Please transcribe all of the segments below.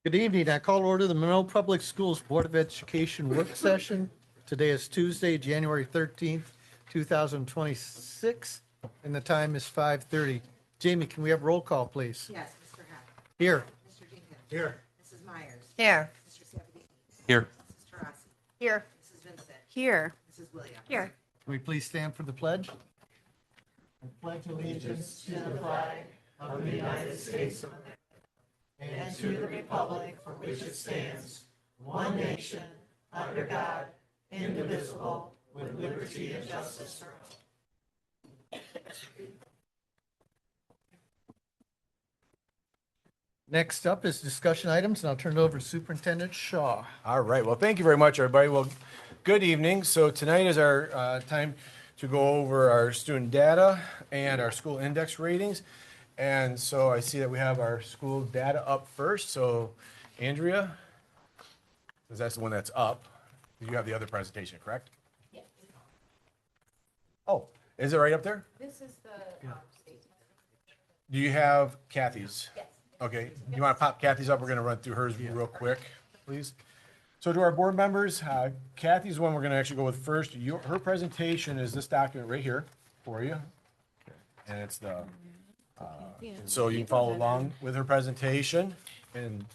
Good evening. I call to order the Monroe Public Schools Board of Education work session. Today is Tuesday, January 13th, 2026, and the time is 5:30. Jamie, can we have roll call, please? Yes, Mr. Hack. Here. Mr. Jenkins. Here. Mrs. Myers. Here. Mr. Sabatini. Here. Mrs. Taurasi. Here. Mrs. Vincent. Here. Mrs. Williams. Here. Can we please stand for the pledge? I pledge allegiance to the flag of the United States of America and to the republic for which it stands, one nation, under God, indivisible, with liberty and justice for all. Next up is discussion items, and I'll turn it over to Superintendent Shaw. All right. Well, thank you very much, everybody. Well, good evening. So tonight is our time to go over our student data and our school index ratings. And so I see that we have our school data up first. So Andrea, because that's the one that's up. You have the other presentation, correct? Yes. Oh, is it right up there? This is the state. Do you have Kathy's? Yes. Okay, you want to pop Kathy's up? We're going to run through hers real quick, please. So to our board members, Kathy's one we're going to actually go with first. Her presentation is this document right here for you. And it's the, so you can follow along with her presentation. And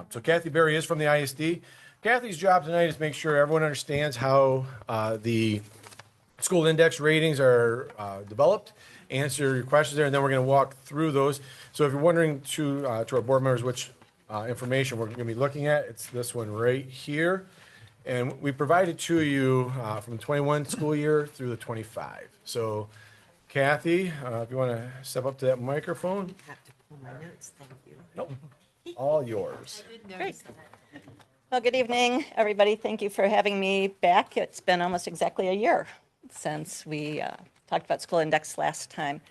so Kathy Berry is from the ISD. Kathy's job tonight is make sure everyone understands how the school index ratings are developed, answer your questions there, and then we're going to walk through those. So if you're wondering to our board members which information we're going to be looking at, it's this one right here. And we provided to you from the 21 school year through the 25. So Kathy, if you want to step up to that microphone. Have to pull my notes, thank you. Nope, all yours. Great. Well, good evening, everybody. Thank you for having me back. It's been almost exactly a year since we talked about school index last time.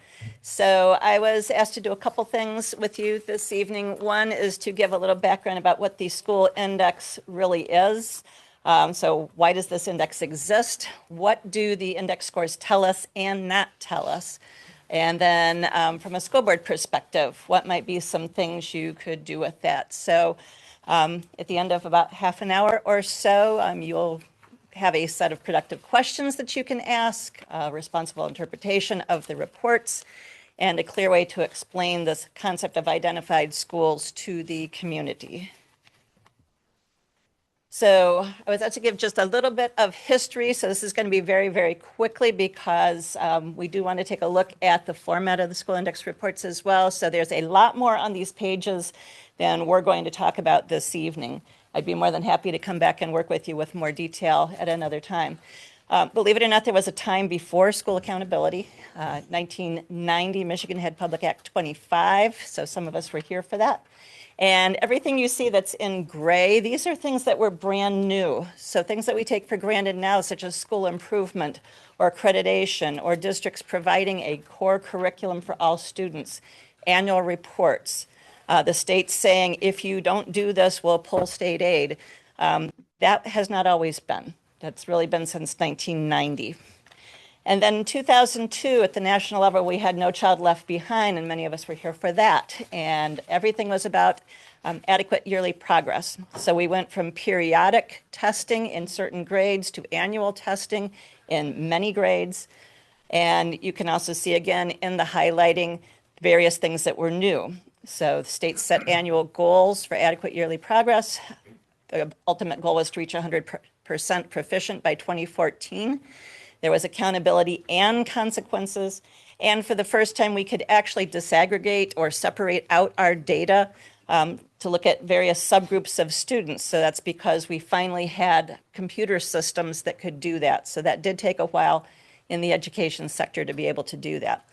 So I was asked to do a couple things with you this evening. One is to give a little background about what the school index really is. So why does this index exist? What do the index scores tell us and not tell us? And then from a school board perspective, what might be some things you could do with that? So at the end of about half an hour or so, you'll have a set of productive questions that you can ask, responsible interpretation of the reports, and a clear way to explain this concept of identified schools to the community. So I was asked to give just a little bit of history. So this is going to be very, very quickly because we do want to take a look at the format of the school index reports as well. So there's a lot more on these pages than we're going to talk about this evening. I'd be more than happy to come back and work with you with more detail at another time. Believe it or not, there was a time before school accountability. 1990, Michigan had Public Act 25, so some of us were here for that. And everything you see that's in gray, these are things that were brand new. So things that we take for granted now, such as school improvement or accreditation or districts providing a core curriculum for all students, annual reports, the state saying, if you don't do this, we'll pull state aid. That has not always been. That's really been since 1990. And then in 2002, at the national level, we had No Child Left Behind, and many of us were here for that. And everything was about adequate yearly progress. So we went from periodic testing in certain grades to annual testing in many grades. And you can also see again in the highlighting various things that were new. So the state set annual goals for adequate yearly progress. The ultimate goal was to reach 100% proficient by 2014. There was accountability and consequences. And for the first time, we could actually disaggregate or separate out our data to look at various subgroups of students. So that's because we finally had computer systems that could do that. So that did take a while in the education sector to be able to do that.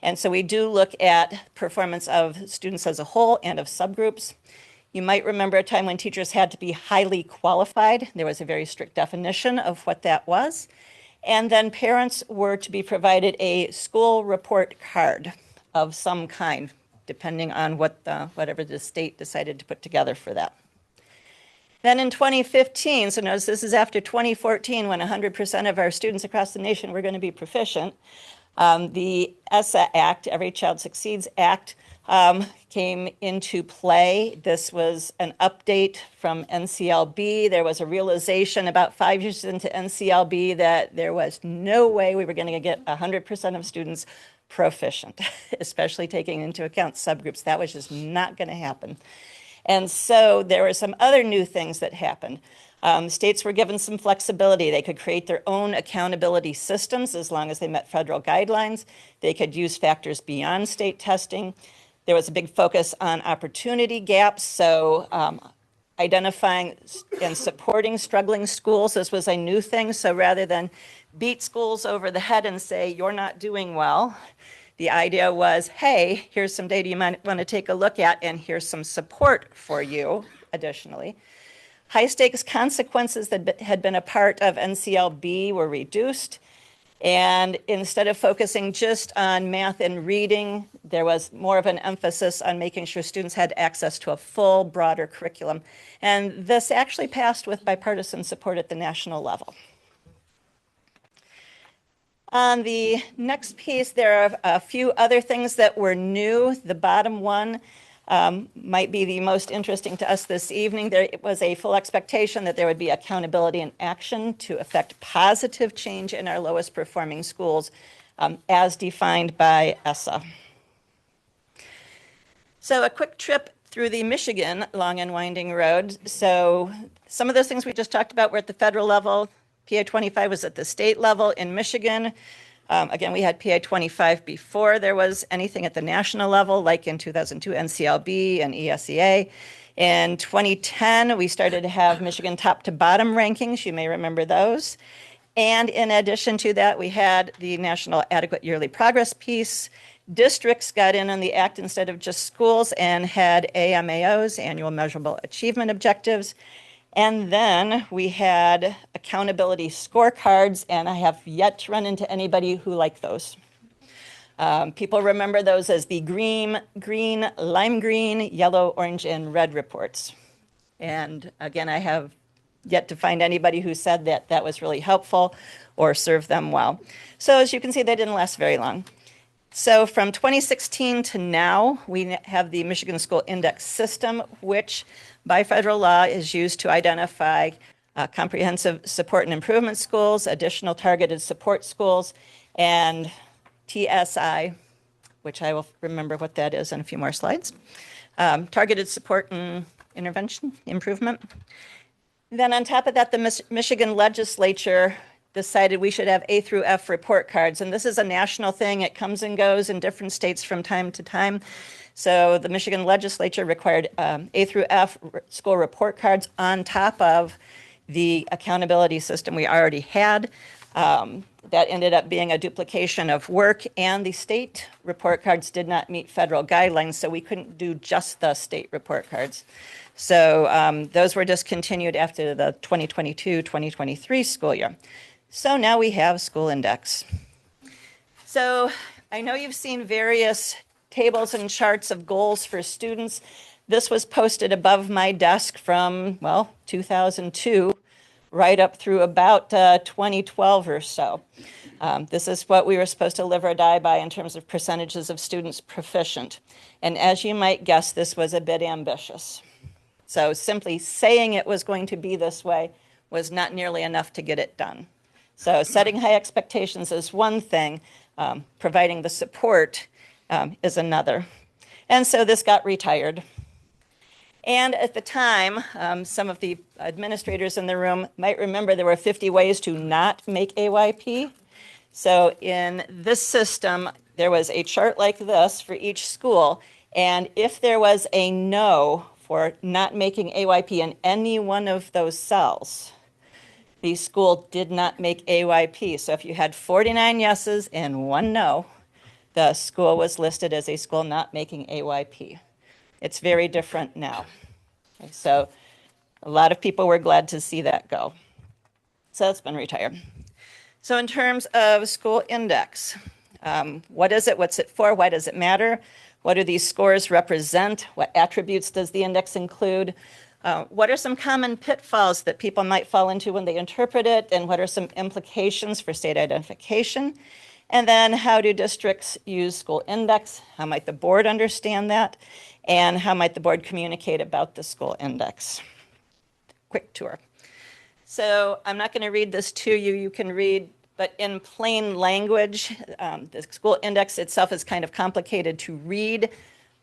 And so we do look at performance of students as a whole and of subgroups. You might remember a time when teachers had to be highly qualified. There was a very strict definition of what that was. And then parents were to be provided a school report card of some kind, depending on whatever the state decided to put together for that. Then in 2015, so notice this is after 2014 when 100% of our students across the nation were going to be proficient, The ESSA Act, Every Child Succeeds Act, came into play. This was an update from NCLB. There was a realization about 5 years into NCLB that there was no way we were going to get 100% of students proficient, especially taking into account subgroups. That was just not going to happen. And so there were some other new things that happened. States were given some flexibility. They could create their own accountability systems as long as they met federal guidelines. They could use factors beyond state testing. There was a big focus on opportunity gaps, so identifying and supporting struggling schools. This was a new thing, so rather than beat schools over the head and say, you're not doing well, the idea was, hey, here's some data you might want to take a look at, and here's some support for you additionally. High-stakes consequences that had been a part of NCLB were reduced. And instead of focusing just on math and reading, there was more of an emphasis on making sure students had access to a full, broader curriculum. And this actually passed with bipartisan support at the national level. On the next piece, there are a few other things that were new. The bottom one might be the most interesting to us this evening. There was a full expectation that there would be accountability and action to affect positive change in our lowest performing schools as defined by ESSA. So a quick trip through the Michigan long and winding road. So some of those things we just talked about were at the federal level. PA 25 was at the state level in Michigan. Again, we had PA 25 before there was anything at the national level, like in 2002 NCLB and ESEA. In 2010, we started to have Michigan top to bottom rankings. You may remember those. And in addition to that, we had the National Adequate Yearly Progress piece. Districts got in on the act instead of just schools and had AMAOs, Annual Measurable Achievement Objectives. And then we had accountability scorecards, and I have yet to run into anybody who liked those. People remember those as the green, lime green, yellow, orange, and red reports. And again, I have yet to find anybody who said that that was really helpful or served them well. So as you can see, they didn't last very long. So from 2016 to now, we have the Michigan School Index System, which by federal law is used to identify comprehensive support and improvement schools, additional targeted support schools, and TSI, which I will remember what that is in a few more slides, targeted support and intervention improvement. Then on top of that, the Michigan legislature decided we should have A through F report cards. And this is a national thing. It comes and goes in different states from time to time. So the Michigan legislature required A through F school report cards on top of the accountability system we already had. That ended up being a duplication of work, and the state report cards did not meet federal guidelines, so we couldn't do just the state report cards. So those were discontinued after the 2022-2023 school year. So now we have School Index. So I know you've seen various tables and charts of goals for students. This was posted above my desk from, well, 2002 right up through about 2012 or so. This is what we were supposed to live or die by in terms of percentages of students proficient. And as you might guess, this was a bit ambitious. So simply saying it was going to be this way was not nearly enough to get it done. So setting high expectations is one thing, providing the support is another. And so this got retired. And at the time, some of the administrators in the room might remember there were 50 ways to not make AYP. So in this system, there was a chart like this for each school. And if there was a no for not making AYP in any one of those cells, the school did not make AYP. So if you had 49 yeses and 1 no, the school was listed as a school not making AYP. It's very different now. Okay, so a lot of people were glad to see that go. So it's been retired. So in terms of School Index, what is it? What's it for? Why does it matter? What do these scores represent? What attributes does the index include? What are some common pitfalls that people might fall into when they interpret it? And what are some implications for state identification? And then how do districts use school index? How might the board understand that? And how might the board communicate about the school index? Quick tour. So I'm not going to read this to you. You can read, but in plain language, the school index itself is kind of complicated to read,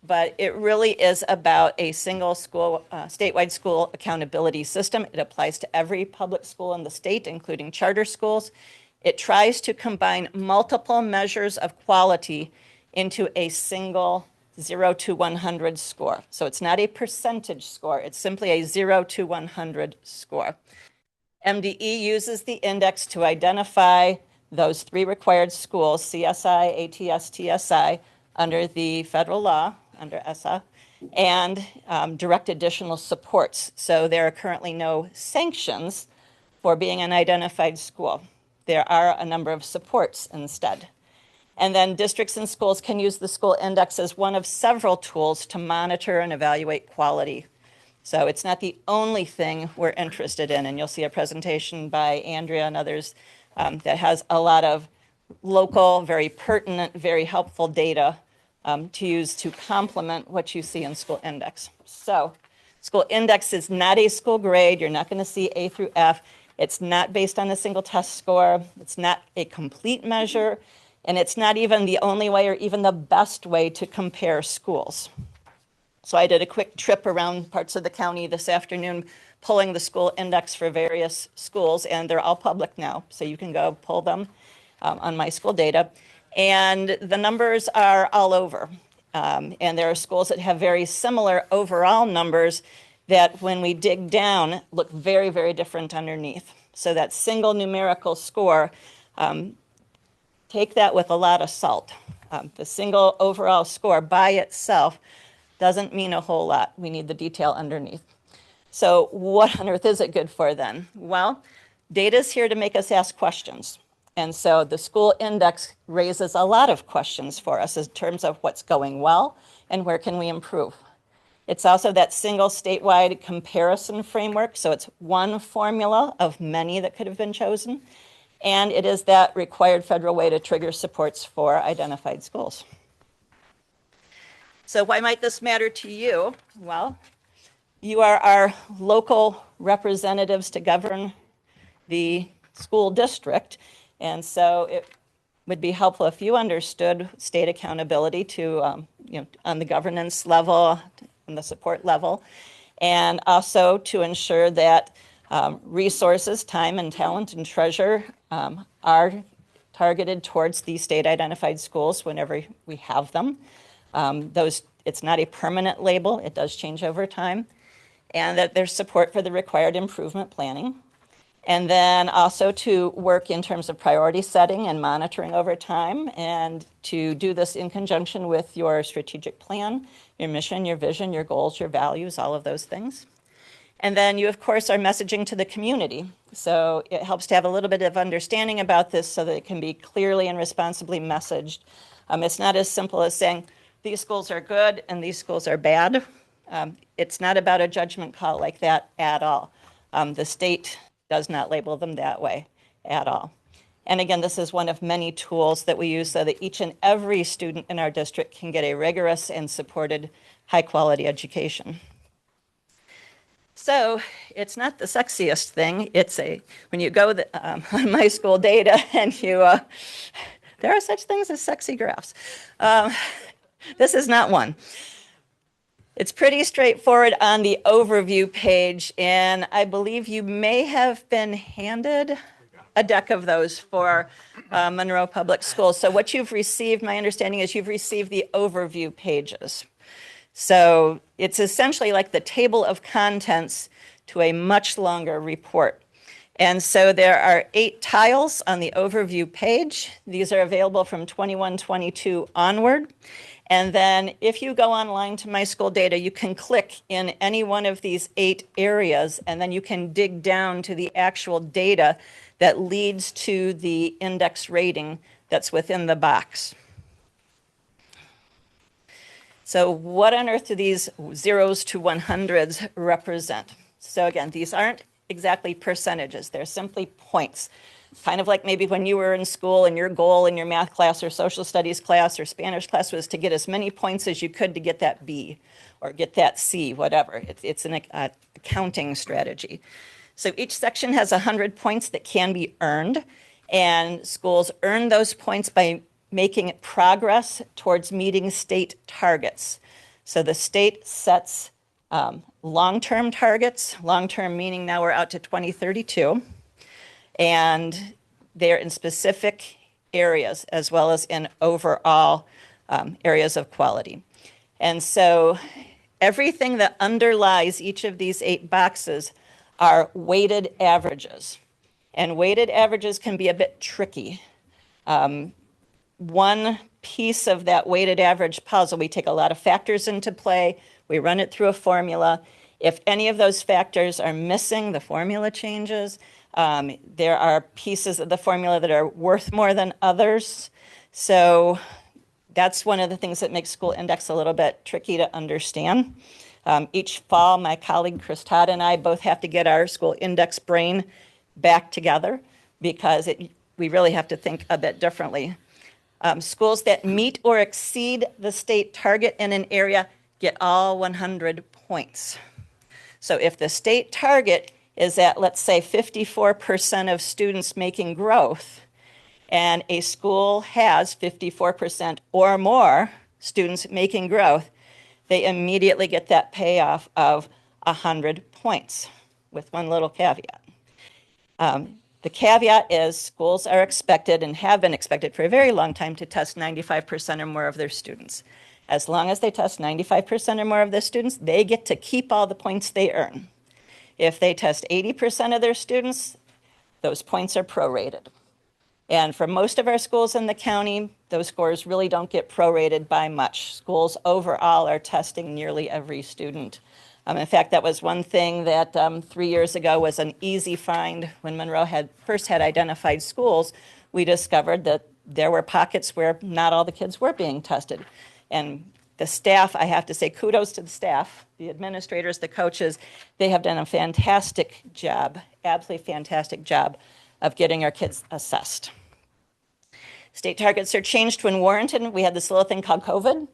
but it really is about a single school, statewide school accountability system. It applies to every public school in the state, including charter schools. It tries to combine multiple measures of quality into a single 0 to 100 score. So it's not a percentage score, it's simply a 0 to 100 score. MDE uses the index to identify those 3 required schools, CSI, ATS, TSI, under the federal law, under ESSA, and direct additional supports. So there are currently no sanctions for being an identified school. There are a number of supports instead. And then districts and schools can use the school index as one of several tools to monitor and evaluate quality. So it's not the only thing we're interested in, and you'll see a presentation by Andrea and others that has a lot of local, very pertinent, very helpful data to use to complement what you see in school index. So school index is not a school grade. You're not going to see A through F. It's not based on a single test score. It's not a complete measure, and it's not even the only way or even the best way to compare schools. So I did a quick trip around parts of the county this afternoon, pulling the school index for various schools, and they're all public now, so you can go pull them on My School Data. And the numbers are all over. And there are schools that have very similar overall numbers that when we dig down look very, very different underneath. So that single numerical score, take that with a lot of salt. The single overall score by itself doesn't mean a whole lot. We need the detail underneath. So what on earth is it good for then? Well, data is here to make us ask questions. And so the school index raises a lot of questions for us in terms of what's going well and where can we improve. It's also that single statewide comparison framework. So it's one formula of many that could have been chosen. And it is that required federal way to trigger supports for identified schools. So why might this matter to you? Well, you are our local representatives to govern the school district. And so it would be helpful if you understood state accountability to, on the governance level and the support level, and also to ensure that resources, time and talent and treasure are targeted towards the state identified schools whenever we have them. It's not a permanent label, it does change over time, and that there's support for the required improvement planning. And then also to work in terms of priority setting and monitoring over time, and to do this in conjunction with your strategic plan, your mission, your vision, your goals, your values, all of those things. And then you, of course, are messaging to the community. So it helps to have a little bit of understanding about this so that it can be clearly and responsibly messaged. It's not as simple as saying, these schools are good and these schools are bad. It's not about a judgment call like that at all. The state does not label them that way at all. And again, this is one of many tools that we use so that each and every student in our district can get a rigorous and supported high-quality education. So it's not the sexiest thing. It's when you go on My School Data and there are such things as sexy graphs. This is not one. It's pretty straightforward on the overview page, and I believe you may have been handed a deck of those for Monroe Public Schools. So what you've received, my understanding is you've received the overview pages. So it's essentially like the table of contents to a much longer report. And so there are 8 tiles on the overview page. These are available from 21-22 onward. And then if you go online to My School Data, you can click in any one of these 8 areas, and then you can dig down to the actual data that leads to the index rating that's within the box. So what on earth do these 0s to 100s represent? So again, these aren't exactly percentages. They're simply points. kind of like maybe when you were in school and your goal in your math class or social studies class or Spanish class was to get as many points as you could to get that B or get that C, whatever. It's an accounting strategy. So each section has 100 points that can be earned, and schools earn those points by making progress towards meeting state targets. So the state sets long-term targets, long-term meaning now we're out to 2032, and they're in specific areas as well as in overall areas of quality. And so everything that underlies each of these 8 boxes are weighted averages. And weighted averages can be a bit tricky. One piece of that weighted average puzzle, we take a lot of factors into play, we run it through a formula. If any of those factors are missing, the formula changes. There are pieces of the formula that are worth more than others. So that's one of the things that makes School Index a little bit tricky to understand. Each fall, my colleague Chris Todd and I both have to get our School Index brain back together because we really have to think a bit differently. Schools that meet or exceed the state target in an area get all 100 points. So if the state target is at, let's say, 54% of students making growth, and a school has 54% or more students making growth, they immediately get that payoff of 100 points, with one little caveat. The caveat is schools are expected and have been expected for a very long time to test 95% or more of their students. As long as they test 95% or more of their students, they get to keep all the points they earn. If they test 80% of their students, those points are prorated. And for most of our schools in the county, those scores really don't get prorated by much. Schools overall are testing nearly every student. In fact, that was one thing that 3 years ago was an easy find. When Monroe first had identified schools, we discovered that there were pockets where not all the kids were being tested. And the staff, I have to say kudos to the staff, the administrators, the coaches, they have done a fantastic job, absolutely fantastic job of getting our kids assessed. State targets are changed when warranted. We had this little thing called COVID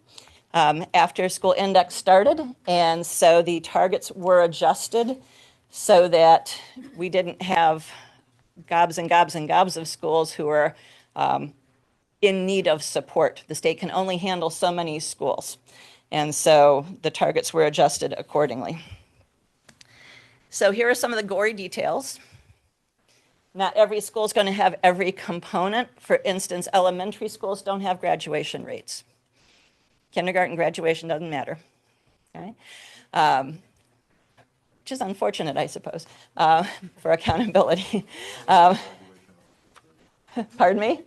after School Index started, and so the targets were adjusted so that we didn't have gobs and gobs and gobs of schools who were in need of support. The state can only handle so many schools, and so the targets were adjusted accordingly. So here are some of the gory details. Not every school is going to have every component. For instance, elementary schools don't have graduation rates. Kindergarten graduation doesn't matter, okay? Which is unfortunate, I suppose, for accountability. Pardon me?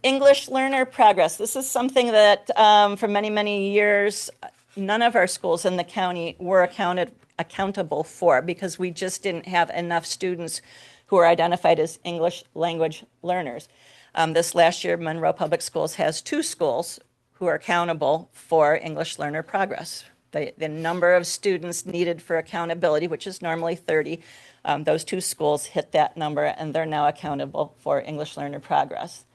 English learner progress. This is something that for many, many years, none of our schools in the county were accountable for because we just didn't have enough students who are identified as English language learners. This last year, Monroe Public Schools has 2 schools who are accountable for English learner progress. The number of students needed for accountability, which is normally 30, those 2 schools hit that number, and they're now accountable for English learner progress.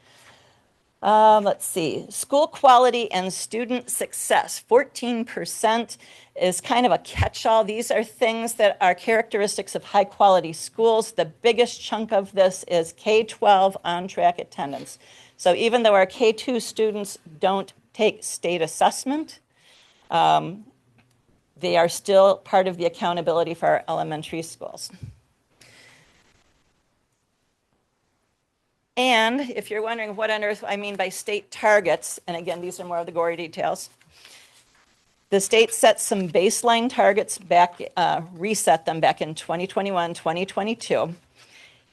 Let's see, school quality and student success. 14% is kind of a catch-all. These are things that are characteristics of high-quality schools. The biggest chunk of this is K-12 on-track attendance. So even though our K-2 students don't take state assessment, they are still part of the accountability for our elementary schools. And if you're wondering what on earth I mean by state targets, and again, these are more of the gory details, the state set some baseline targets back, reset them back in 2021, 2022.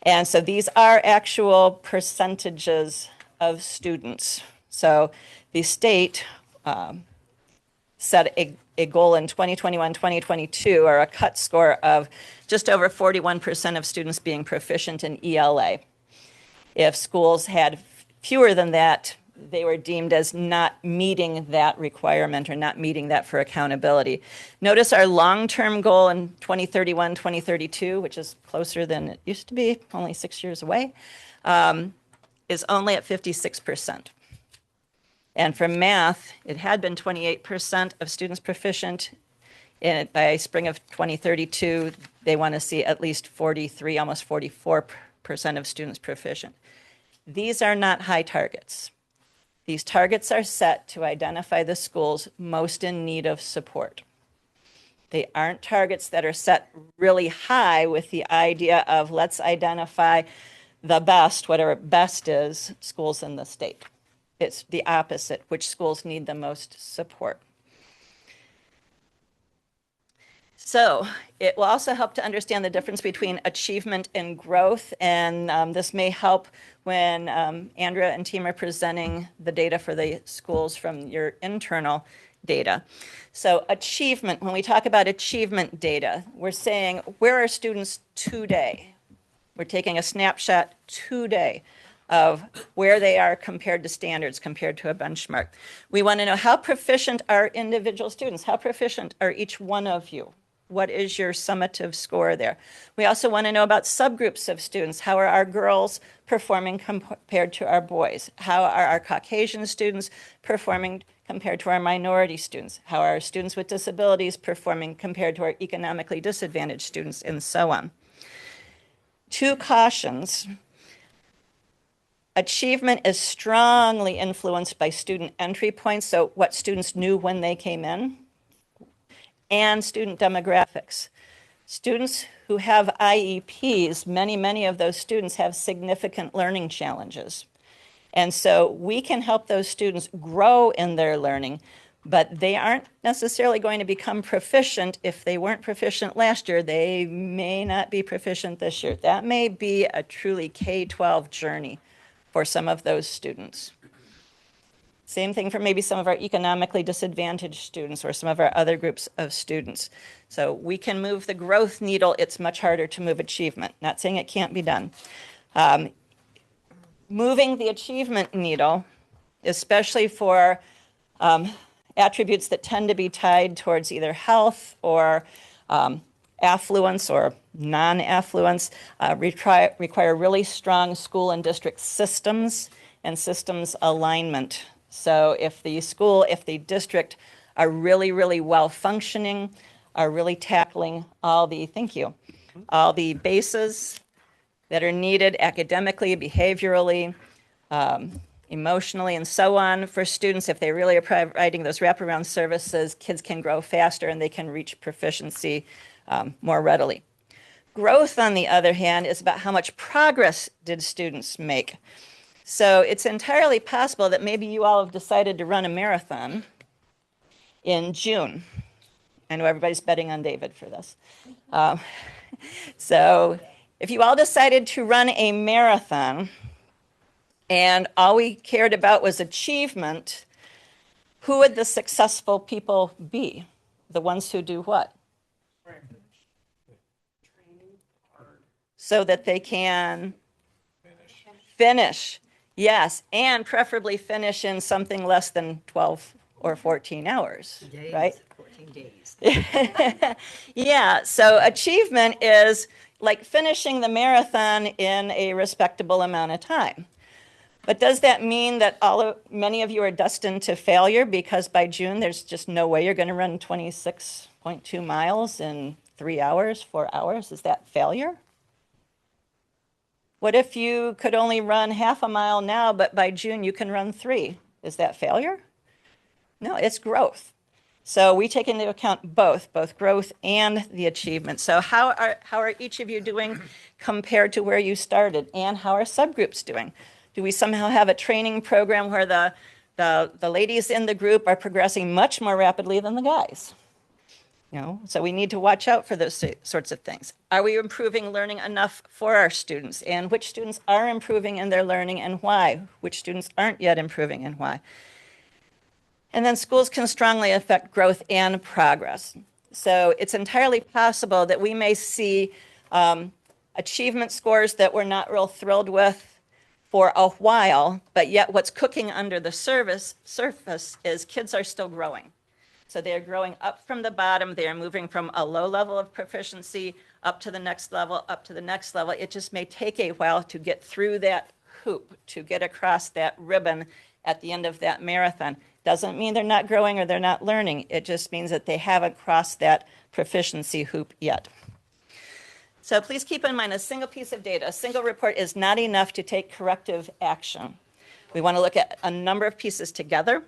And so these are actual percentages of students. So the state set a goal in 2021, 2022, or a cut score of just over 41% of students being proficient in ELA. If schools had fewer than that, they were deemed as not meeting that requirement or not meeting that for accountability. Notice our long-term goal in 2031, 2032, which is closer than it used to be, only 6 years away, is only at 56%. And for math, it had been 28% of students proficient. And by spring of 2032, they want to see at least 43, almost 44% of students proficient. These are not high targets. These targets are set to identify the schools most in need of support. They aren't targets that are set really high with the idea of let's identify the best, whatever best is, schools in the state. It's the opposite, which schools need the most support. So it will also help to understand the difference between achievement and growth, and this may help when Andrea and team are presenting the data for the schools from your internal data. So achievement, when we talk about achievement data, we're saying where are students today? We're taking a snapshot today of where they are compared to standards, compared to a benchmark. We want to know how proficient are individual students? How proficient are each one of you? What is your summative score there? We also want to know about subgroups of students. How are our girls performing compared to our boys? How are our Caucasian students performing compared to our minority students? How are our students with disabilities performing compared to our economically disadvantaged students, and so on? Two cautions. Achievement is strongly influenced by student entry points, so what students knew when they came in, and student demographics. Students who have IEPs, many of those students have significant learning challenges. And so we can help those students grow in their learning, but they aren't necessarily going to become proficient. If they weren't proficient last year, they may not be proficient this year. That may be a truly K-12 journey for some of those students. Same thing for maybe some of our economically disadvantaged students or some of our other groups of students. So we can move the growth needle. It's much harder to move achievement. Not saying it can't be done. Moving the achievement needle, especially for attributes that tend to be tied towards either health or affluence or non-affluence, require really strong school and district systems and systems alignment. So if the school, if the district are really well functioning, are really tackling all the, all the bases that are needed academically, behaviorally, emotionally, and so on for students, if they really are providing those wraparound services, kids can grow faster and they can reach proficiency more readily. Growth, on the other hand, is about how much progress did students make. So it's entirely possible that maybe you all have decided to run a marathon in June. I know everybody's betting on David for this. So if you all decided to run a marathon and all we cared about was achievement, who would the successful people be? The ones who do what? So that they can finish. Yes, and preferably finish in something less than 12 or 14 hours, Days, right? 14 days. Yeah, so achievement is like finishing the marathon in a respectable amount of time. But does that mean that many of you are destined to failure because by June there's just no way you're going to run 26.2 miles in 3 hours, 4 hours? Is that failure? What if you could only run half a mile now, but by June you can run 3? Is that failure? No, it's growth. So we take into account both growth and the achievement. So how are each of you doing compared to where you started? And how are subgroups doing? Do we somehow have a training program where the ladies in the group are progressing much more rapidly than the guys? You know, so we need to watch out for those sorts of things. Are we improving learning enough for our students? And which students are improving in their learning and why? Which students aren't yet improving and why? And then schools can strongly affect growth and progress. So it's entirely possible that we may see achievement scores that we're not real thrilled with for a while, but yet what's cooking under the surface is kids are still growing. So they're growing up from the bottom. They are moving from a low level of proficiency up to the next level, up to the next level. It just may take a while to get through that hoop, to get across that ribbon at the end of that marathon. Doesn't mean they're not growing or they're not learning. It just means that they haven't crossed that proficiency hoop yet. So please keep in mind a single piece of data, a single report is not enough to take corrective action. We want to look at a number of pieces together,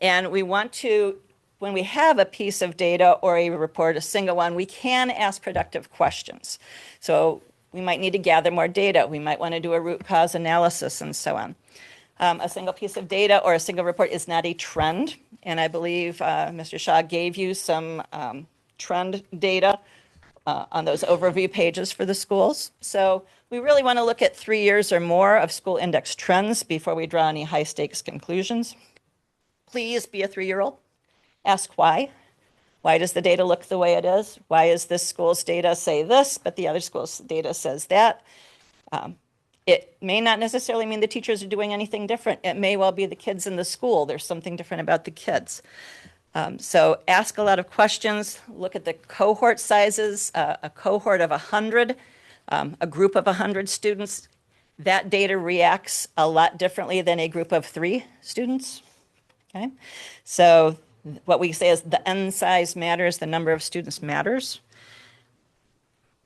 and we want to, when we have a piece of data or a report, a single one, we can ask productive questions. So we might need to gather more data. We might want to do a root cause analysis and so on. A single piece of data or a single report is not a trend, and I believe Mr. Shaw gave you some trend data on those overview pages for the schools. So we really want to look at 3 years or more of school index trends before we draw any high stakes conclusions. Please be a 3-year-old. Ask why. Why does the data look the way it is? Why is this school's data say this, but the other school's data says that? It may not necessarily mean the teachers are doing anything different. It may well be the kids in the school. There's something different about the kids. So ask a lot of questions, look at the cohort sizes, a cohort of 100, a group of 100 students. That data reacts a lot differently than a group of 3 students, okay? So what we say is the N size matters, the number of students matters.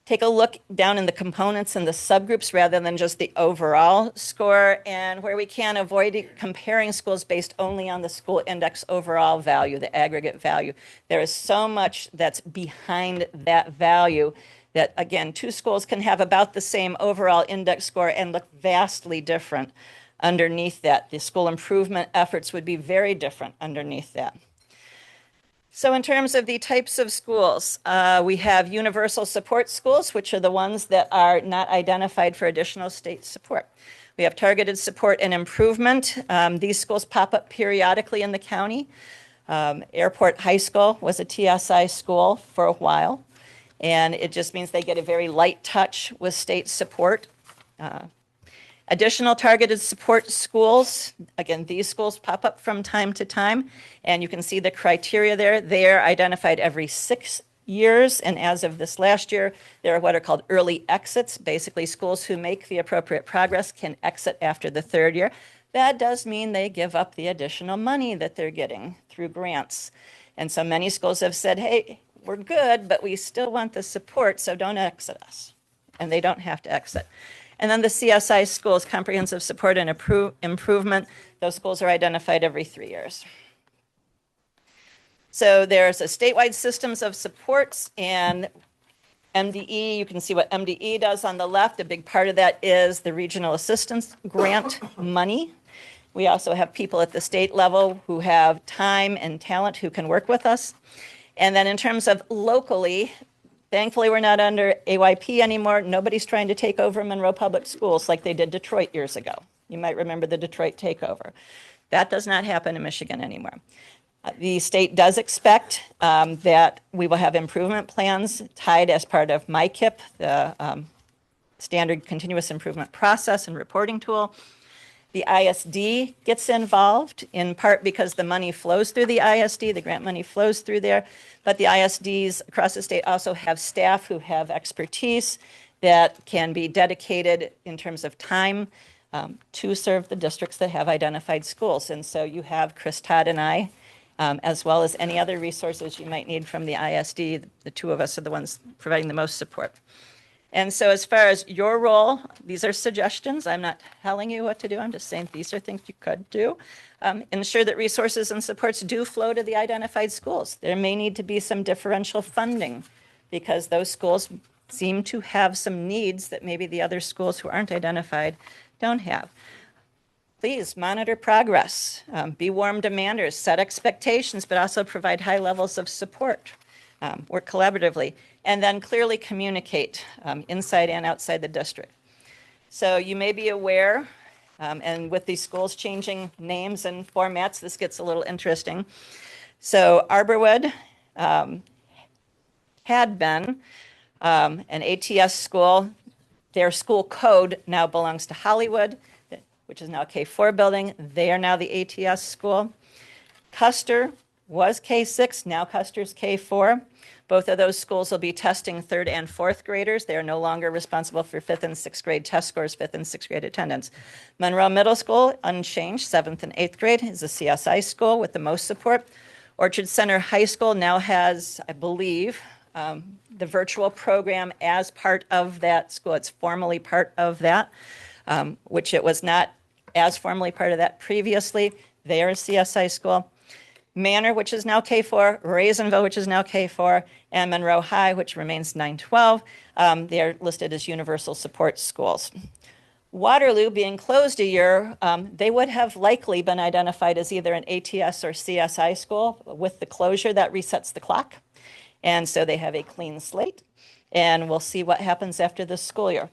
Take a look down in the components and the subgroups rather than just the overall score, and where we can avoid comparing schools based only on the school index overall value, the aggregate value. There is so much that's behind that value that, again, 2 schools can have about the same overall index score and look vastly different underneath that. The school improvement efforts would be very different underneath that. So in terms of the types of schools, we have universal support schools, which are the ones that are not identified for additional state support. We have targeted support and improvement. These schools pop up periodically in the county. Airport High School was a TSI school for a while, and it just means they get a very light touch with state support. Additional targeted support schools, again, these schools pop up from time to time, and you can see the criteria there. They are identified every 6 years, and as of this last year, there are what are called early exits. Basically, schools who make the appropriate progress can exit after the 3rd year. That does mean they give up the additional money that they're getting through grants. And so many schools have said, hey, we're good, but we still want the support, so don't exit us. And they don't have to exit. And then the CSI schools, comprehensive support and improvement, those schools are identified every 3 years. So there's a statewide systems of supports, and MDE, you can see what MDE does on the left. A big part of that is the regional assistance grant money. We also have people at the state level who have time and talent who can work with us. And then in terms of locally, thankfully, we're not under AYP anymore. Nobody's trying to take over Monroe Public Schools like they did Detroit years ago. You might remember the Detroit takeover. That does not happen in Michigan anymore. The state does expect that we will have improvement plans tied as part of MyKIP, the standard continuous improvement process and reporting tool. The ISD gets involved, in part because the money flows through the ISD, the grant money flows through there, but the ISDs across the state also have staff who have expertise that can be dedicated in terms of time to serve the districts that have identified schools. And so you have Chris Todd and I, as well as any other resources you might need from the ISD. The 2 of us are the ones providing the most support. And so as far as your role, these are suggestions. I'm not telling you what to do. I'm just saying these are things you could do. Ensure that resources and supports do flow to the identified schools. There may need to be some differential funding because those schools seem to have some needs that maybe the other schools who aren't identified don't have. Please monitor progress, be warm demanders, set expectations, but also provide high levels of support. Work collaboratively, and then clearly communicate inside and outside the district. So you may be aware, and with these schools changing names and formats, this gets a little interesting. So Arborwood had been an ATS school. Their school code now belongs to Hollywood. which is now a K4 building. They are now the ATS school. Custer was K6, now Custer's K4. Both of those schools will be testing third and fourth graders. They are no longer responsible for fifth and sixth grade test scores, fifth and sixth grade attendance. Monroe Middle School, unchanged, seventh and eighth grade, is a CSI school with the most support. Orchard Center High School now has, I believe, the virtual program as part of that school. It's formally part of that, which it was not as formally part of that previously. They are a CSI school. Manor, which is now K4, Raisinville, which is now K4, and Monroe High, which remains 912. They are listed as universal support schools. Waterloo, being closed a year, they would have likely been identified as either an ATS or CSI school. With the closure, that resets the clock. And so they have a clean slate. And we'll see what happens after this school year.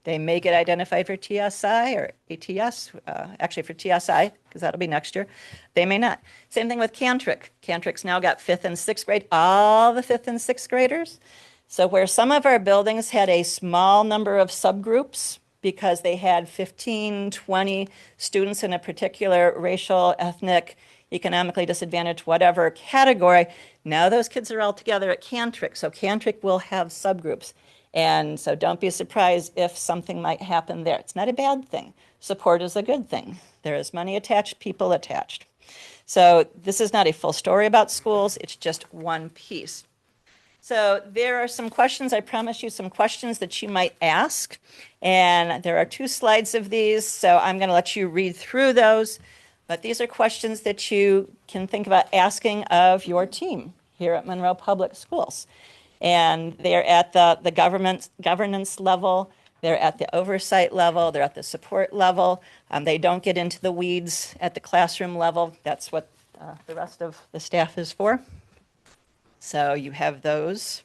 They may get identified for TSI or ATS, actually for TSI, because that'll be next year. They may not. Same thing with Cantrick. Cantrick's now got fifth and sixth grade, all the fifth and sixth graders. So where some of our buildings had a small number of subgroups because they had 15, 20 students in a particular racial, ethnic, economically disadvantaged, whatever category, now those kids are all together at Cantrick. So Cantrick will have subgroups. And so don't be surprised if something might happen there. It's not a bad thing. Support is a good thing. There is money attached, people attached. So this is not a full story about schools. It's just one piece. So there are some questions. I promise you some questions that you might ask. And there are 2 slides of these. So I'm going to let you read through those. But these are questions that you can think about asking of your team here at Monroe Public Schools. And they're at the governance level, they're at the oversight level, they're at the support level. They don't get into the weeds at the classroom level. That's what the rest of the staff is for. So you have those.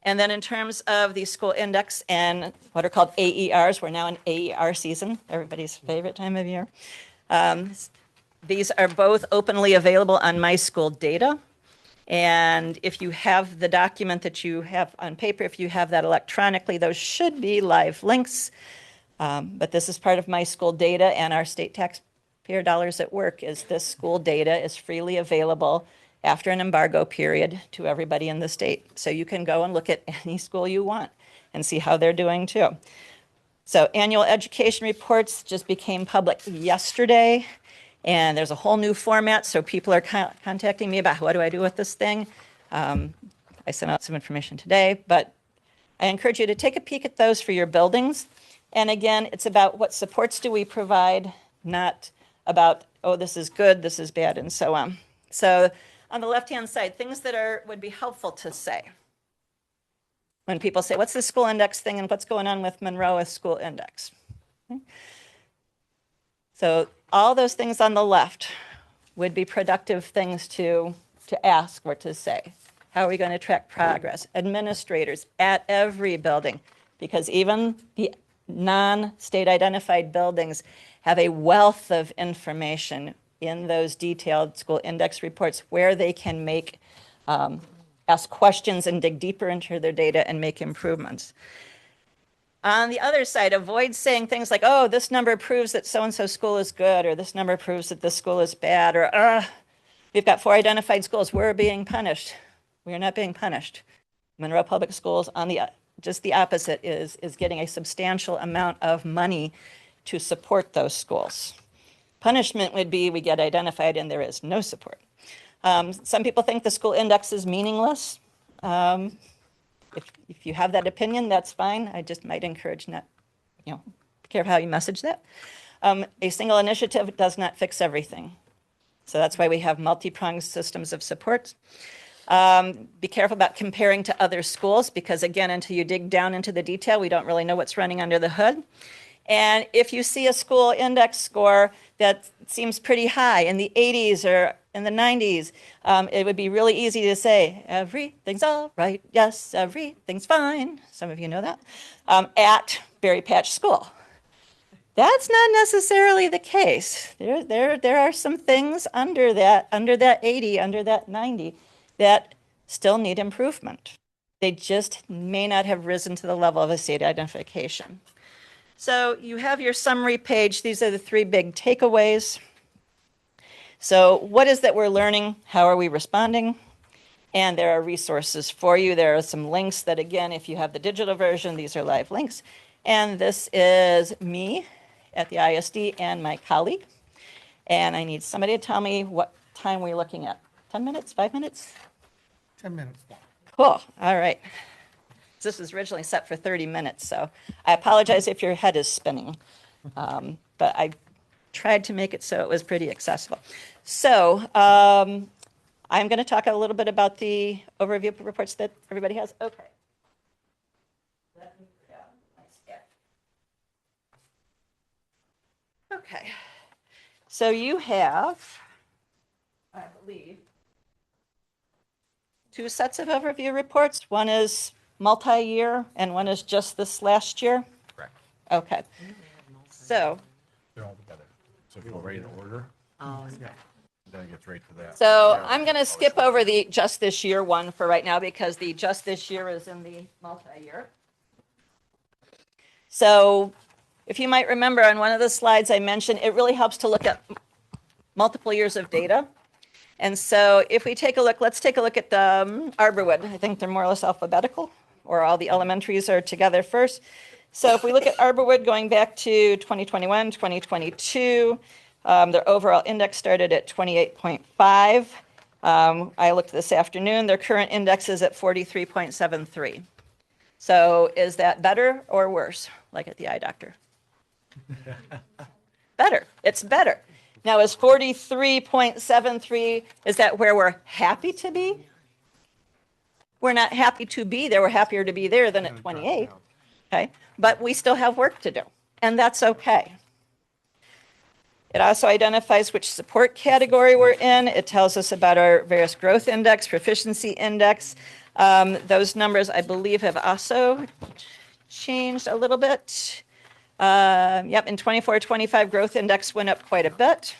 And then in terms of the school index and what are called AERs, we're now in AER season, everybody's favorite time of year. These are both openly available on My School Data. And if you have the document that you have on paper, if you have that electronically, those should be live links. But this is part of My School Data, and our state taxpayer dollars at work is this school data is freely available after an embargo period to everybody in the state. So you can go and look at any school you want and see how they're doing too. So annual education reports just became public yesterday. And there's a whole new format, so people are contacting me about what do I do with this thing. I sent out some information today, but I encourage you to take a peek at those for your buildings. And again, it's about what supports do we provide, not about, oh, this is good, this is bad, and so on. So on the left-hand side, things that would be helpful to say. When people say, what's the school index thing and what's going on with Monroe School Index? Okay. So all those things on the left would be productive things to ask or to say. How are we going to track progress? Administrators at every building, because even the non-state identified buildings have a wealth of information in those detailed school index reports where they can ask questions and dig deeper into their data and make improvements. On the other side, avoid saying things like, oh, this number proves that so-and-so school is good, or this number proves that this school is bad, or we've got 4 identified schools, we're being punished. We are not being punished. Monroe Public Schools, just the opposite, is getting a substantial amount of money to support those schools. Punishment would be we get identified and there is no support. Some people think the school index is meaningless. If you have that opinion, that's fine. I just might encourage not, be careful how you message that. A single initiative does not fix everything. So that's why we have multi-pronged systems of support. Be careful about comparing to other schools because, again, until you dig down into the detail, we don't really know what's running under the hood. And if you see a school index score that seems pretty high in the 80s or in the 90s, it would be really easy to say, everything's all right, yes, everything's fine. Some of you know that, at Berry Patch School. That's not necessarily the case. There are some things under that 80, under that 90, that still need improvement. They just may not have risen to the level of a state identification. So you have your summary page. These are the three big takeaways. So what is that we're learning? How are we responding? And there are resources for you. There are some links that, again, if you have the digital version, these are live links. And this is me at the ISD and my colleague. And I need somebody to tell me what time we're looking at. 10 minutes, 5 minutes? 10 minutes. Cool, all right. This was originally set for 30 minutes, so I apologize if your head is spinning. But I tried to make it so it was pretty accessible. So I'm going to talk a little bit about the overview reports that everybody has. Okay. Let me grab my stack. Okay. So you have, I believe, two sets of overview reports. One is multi-year and one is just this last year? Correct. Okay. So, They're all together. So if you go right in order, Oh, then it gets right to that. so I'm going to skip over the just this year one for right now because the just this year is in the multi-year. So if you might remember on one of the slides I mentioned, it really helps to look at multiple years of data. And so if we take a look, let's take a look at the Arborwood. I think they're more or less alphabetical, or all the elementaries are together first. So if we look at Arborwood going back to 2021, 2022, their overall index started at 28.5. I looked this afternoon, their current index is at 43.73. So is that better or worse, like at the eye doctor? Better, it's better. Now, is 43.73, is that where we're happy to be? We're not happy to be there. We're happier to be there than at 28. Okay, but we still have work to do, and that's okay. It also identifies which support category we're in. It tells us about our various growth index, proficiency index. Those numbers, I believe, have also changed a little bit. Yep, in 24-25, growth index went up quite a bit.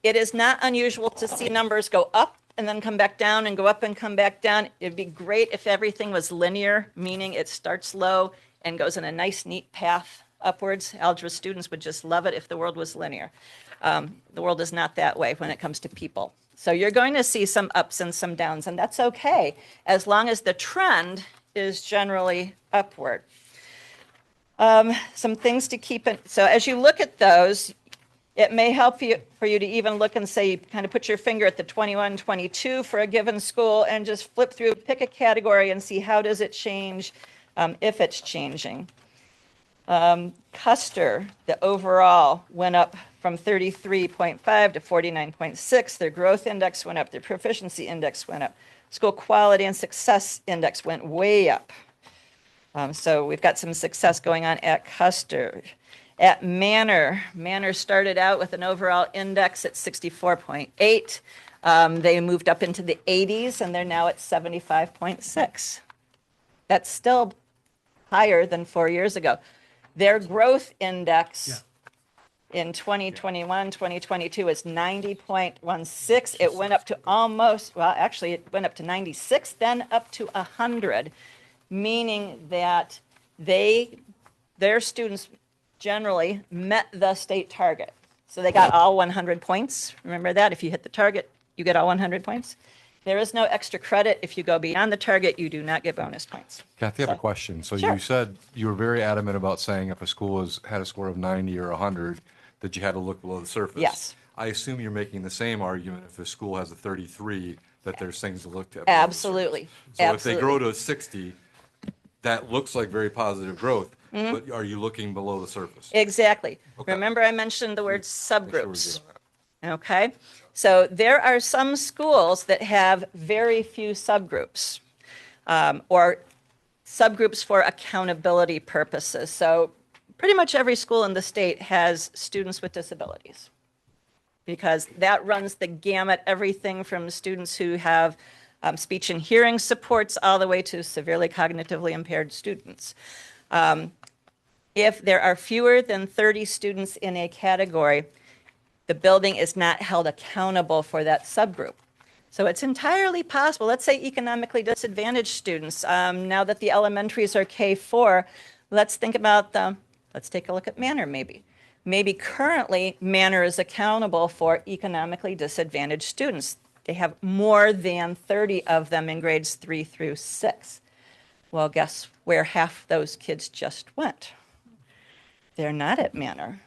It is not unusual to see numbers go up and then come back down and go up and come back down. It'd be great if everything was linear, meaning it starts low and goes in a nice, neat path upwards. Algebra students would just love it if the world was linear. The world is not that way when it comes to people. So you're going to see some ups and some downs, and that's okay, as long as the trend is generally upward. Some things to keep in. So as you look at those, it may help you for you to even look and say, kind of put your finger at the 21, 22 for a given school and just flip through, pick a category and see how does it change, if it's changing. Custer, the overall went up from 33.5 to 49.6. Their growth index went up. Their proficiency index went up. School quality and success index went way up. So we've got some success going on at Custer. At Manor, Manor started out with an overall index at 64.8. They moved up into the 80s, and they're now at 75.6. That's still higher than 4 years ago. Their growth index in 2021, 2022 is 90.16. It went up to almost, well, actually, it went up to 96, then up to 100, meaning that their students generally met the state target. So they got all 100 points. Remember that? If you hit the target, you get all 100 points. There is no extra credit. If you go beyond the target, you do not get bonus points. Kathy, I have a question. So Sure. you said you were very adamant about saying if a school had a score of 90 or 100, that you had to look below the surface. Yes. I assume you're making the same argument if a school has a 33, that there's things to look at. below the Absolutely. surface. So if they grow Absolutely. to 60, that looks like very positive growth, Mm-hmm. but are you looking below the surface? Exactly. Okay. Remember I mentioned the word Make sure we're subgroups. doing that. Okay, so there are some schools that have very few subgroups, or subgroups for accountability purposes. So pretty much every school in the state has students with disabilities, because that runs the gamut, everything from students who have speech and hearing supports all the way to severely cognitively impaired students. If there are fewer than 30 students in a category, the building is not held accountable for that subgroup. So it's entirely possible, let's say economically disadvantaged students, now that the elementaries are K4, Let's think about let's take a look at Manor maybe. Maybe currently Manor is accountable for economically disadvantaged students. They have more than 30 of them in grades 3 through 6. Well, guess where half those kids just went? They're not at Manor.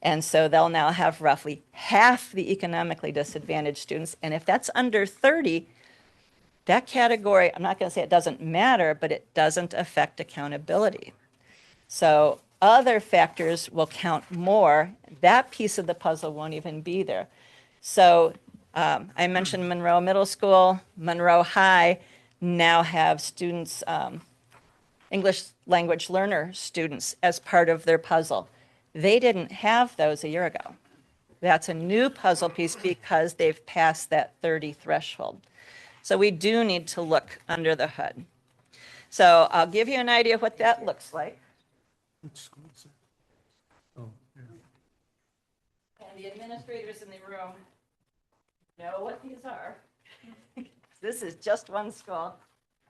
And so they'll now have roughly half the economically disadvantaged students. And if that's under 30, that category, I'm not going to say it doesn't matter, but it doesn't affect accountability. So other factors will count more. That piece of the puzzle won't even be there. So I mentioned Monroe Middle School, Monroe High now have students, English language learner students as part of their puzzle. They didn't have those a year ago. That's a new puzzle piece because they've passed that 30 threshold. So we do need to look under the hood. So I'll give you an idea of what that looks like. Which school is it? Oh, yeah. And the administrators in the room know what these are. This is just one school.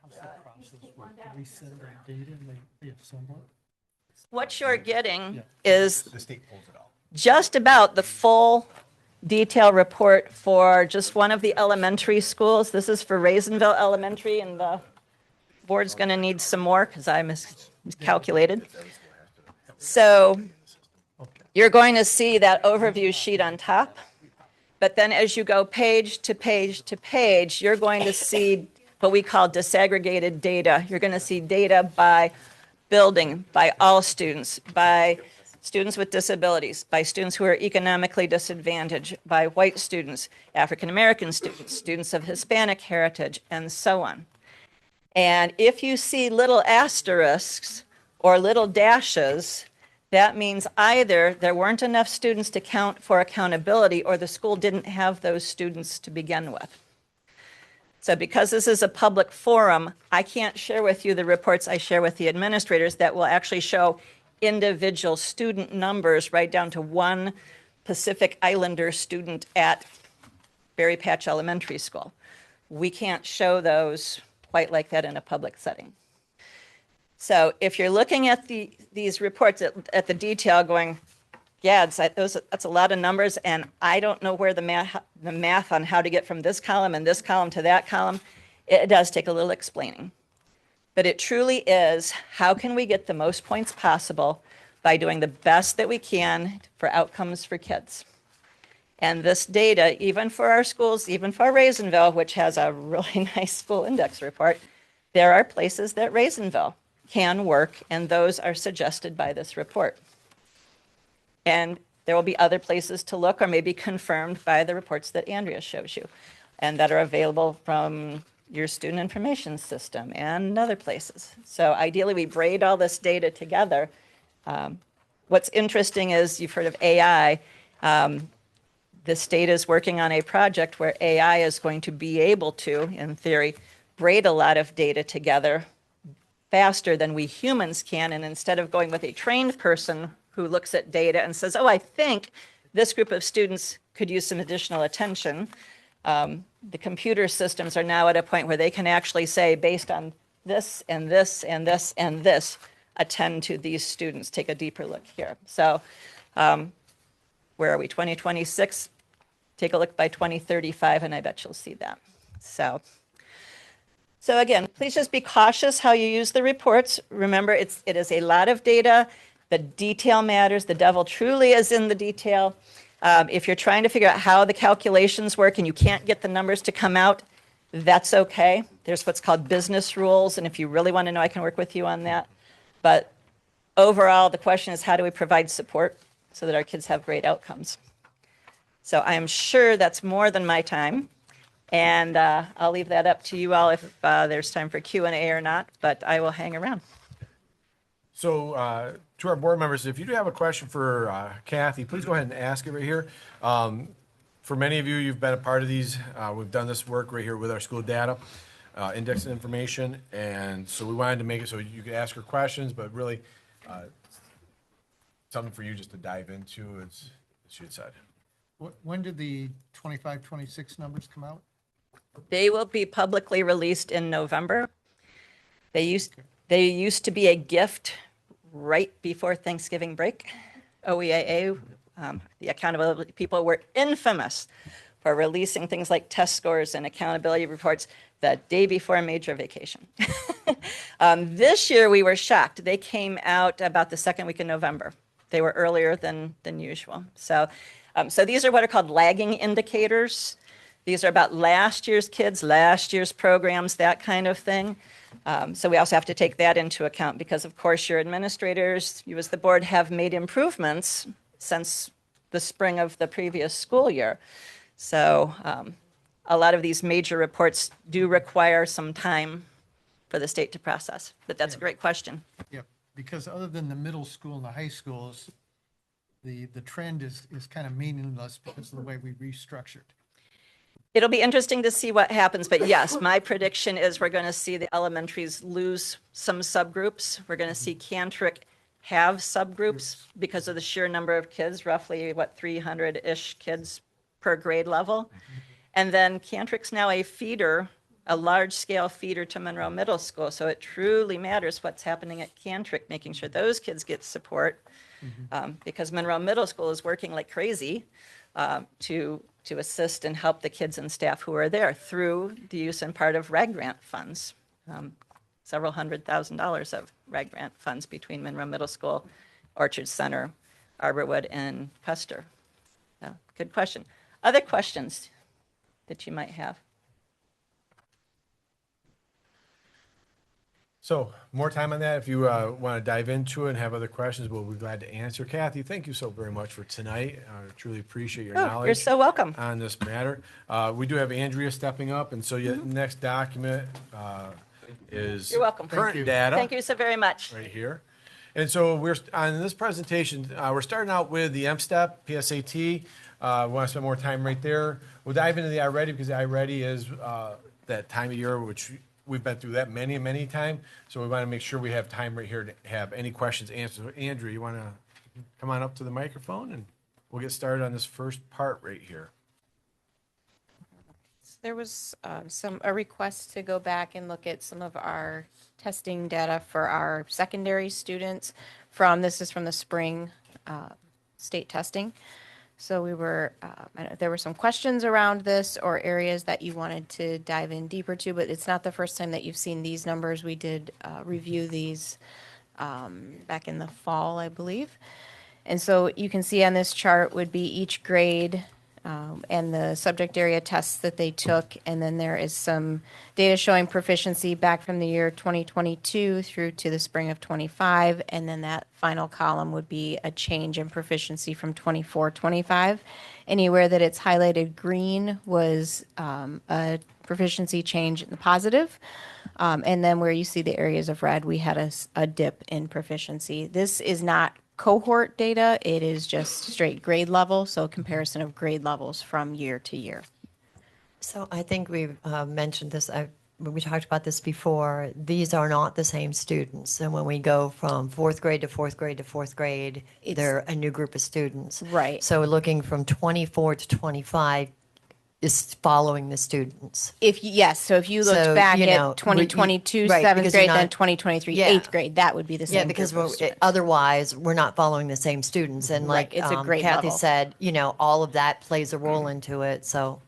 How's the process work? Do we send our data and they assemble it? What you're getting is The state pulls it out. just about the full detail report for just one of the elementary schools. This is for Raisinville Elementary, and the board's going to need some more because I miscalculated. So you're going to see that overview sheet on top. But then as you go page to page to page, you're going to see what we call disaggregated data. You're going to see data by building, by all students, by students with disabilities, by students who are economically disadvantaged, by white students, African American students, students of Hispanic heritage, and so on. And if you see little asterisks or little dashes, that means either there weren't enough students to count for accountability or the school didn't have those students to begin with. So because this is a public forum, I can't share with you the reports I share with the administrators that will actually show individual student numbers right down to one Pacific Islander student at Berry Patch Elementary School. We can't show those quite like that in a public setting. So if you're looking at these reports at the detail going, yeah, that's a lot of numbers, and I don't know where the math on how to get from this column and this column to that column, it does take a little explaining. But it truly is, how can we get the most points possible by doing the best that we can for outcomes for kids? And this data, even for our schools, even for Raisinville, which has a really nice school index report, there are places that Raisinville can work, and those are suggested by this report. And there will be other places to look or maybe confirmed by the reports that Andrea shows you and that are available from your student information system and other places. So ideally, we braid all this data together. What's interesting is you've heard of AI. The state is working on a project where AI is going to be able to, in theory, braid a lot of data together faster than we humans can. And instead of going with a trained person who looks at data and says, oh, I think this group of students could use some additional attention, the computer systems are now at a point where they can actually say, based on this and this and this and this, attend to these students, take a deeper look here. So where are we, 2026? Take a look by 2035, and I bet you'll see that. So again, please just be cautious how you use the reports. Remember, it is a lot of data. The detail matters. The devil truly is in the detail. If you're trying to figure out how the calculations work and you can't get the numbers to come out, that's okay. There's what's called business rules, and if you really want to know, I can work with you on that. But overall, the question is, how do we provide support so that our kids have great outcomes? So I am sure that's more than my time, and I'll leave that up to you all if there's time for Q&A or not, but I will hang around. So to our board members, if you do have a question for Kathy, please go ahead and ask it right here. For many of you, you've been a part of these. We've done this work right here with our school data, index information, and so we wanted to make it so you could ask her questions, but really something for you just to dive into, as she had said. When did the 25, 26 numbers come out? They will be publicly released in November. They used to be a gift right before Thanksgiving break. OEAA, the accountability people, were infamous for releasing things like test scores and accountability reports the day before a major vacation. This year, we were shocked. They came out about the second week in November. They were earlier than usual. So these are what are called lagging indicators. These are about last year's kids, last year's programs, that kind of thing. So we also have to take that into account because, of course, your administrators, you as the board, have made improvements since the spring of the previous school year. So a lot of these major reports do require some time for the state to process. But that's a great question. Yeah, because other than the middle school and the high schools, the trend is kind of meaningless because of the way we restructured. It'll be interesting to see what happens, but yes, my prediction is we're going to see the elementaries lose some subgroups. We're going to see Cantrick have subgroups because of the sheer number of kids, roughly, 300-ish kids per grade level. And then Cantrick's now a feeder, a large-scale feeder to Monroe Middle School, so it truly matters what's happening at Cantrick, making sure those kids get support, because Monroe Middle School is working like crazy to assist and help the kids and staff who are there through the use and part of RAG grant funds, several $100,000 of RAG grant funds between Monroe Middle School, Orchard Center, Arborwood, and Custer. So, good question. Other questions that you might have? So more time on that. If you want to dive into it and have other questions, we'll be glad to answer. Kathy, thank you so very much for tonight. I truly appreciate your Oh, knowledge you're so welcome. on this matter. We do have Andrea stepping up, and so your next document is You're welcome. current you. data. Thank you so very much. Right here. And so we're on this presentation, we're starting out with the MSTEP, PSAT. We want to spend more time right there. We'll dive into the iReady because the iReady is that time of year which we've been through that many times. So we want to make sure we have time right here to have any questions answered. Andrew, you want to come on up to the microphone and we'll get started on this first part right here. There was a request to go back and look at some of our testing data for our secondary students this is from the spring state testing. So there were some questions around this or areas that you wanted to dive in deeper to, but it's not the first time that you've seen these numbers. We did review these back in the fall, I believe. And so you can see on this chart would be each grade and the subject area tests that they took. And then there is some data showing proficiency back from the year 2022 through to the spring of 25. And then that final column would be a change in proficiency from 24-25. Anywhere that it's highlighted green was a proficiency change in the positive. And then where you see the areas of red, we had a dip in proficiency. This is not cohort data, it is just straight grade level, so comparison of grade levels from year to year. So I think we've mentioned this, we talked about this before. These are not the same students. And when we go from fourth grade to fourth grade to fourth grade, they're a new group of students. Right. So looking from 24 to 25 is following the students. So if you looked So, back you know, at 2022 right, seventh because you're grade, then not- 2023 Yeah. eighth grade, that would be the same. Yeah, because group of students. otherwise, we're not following the same students. And Right, like it's a grade Kathy level. said, all of that plays a role into it. So,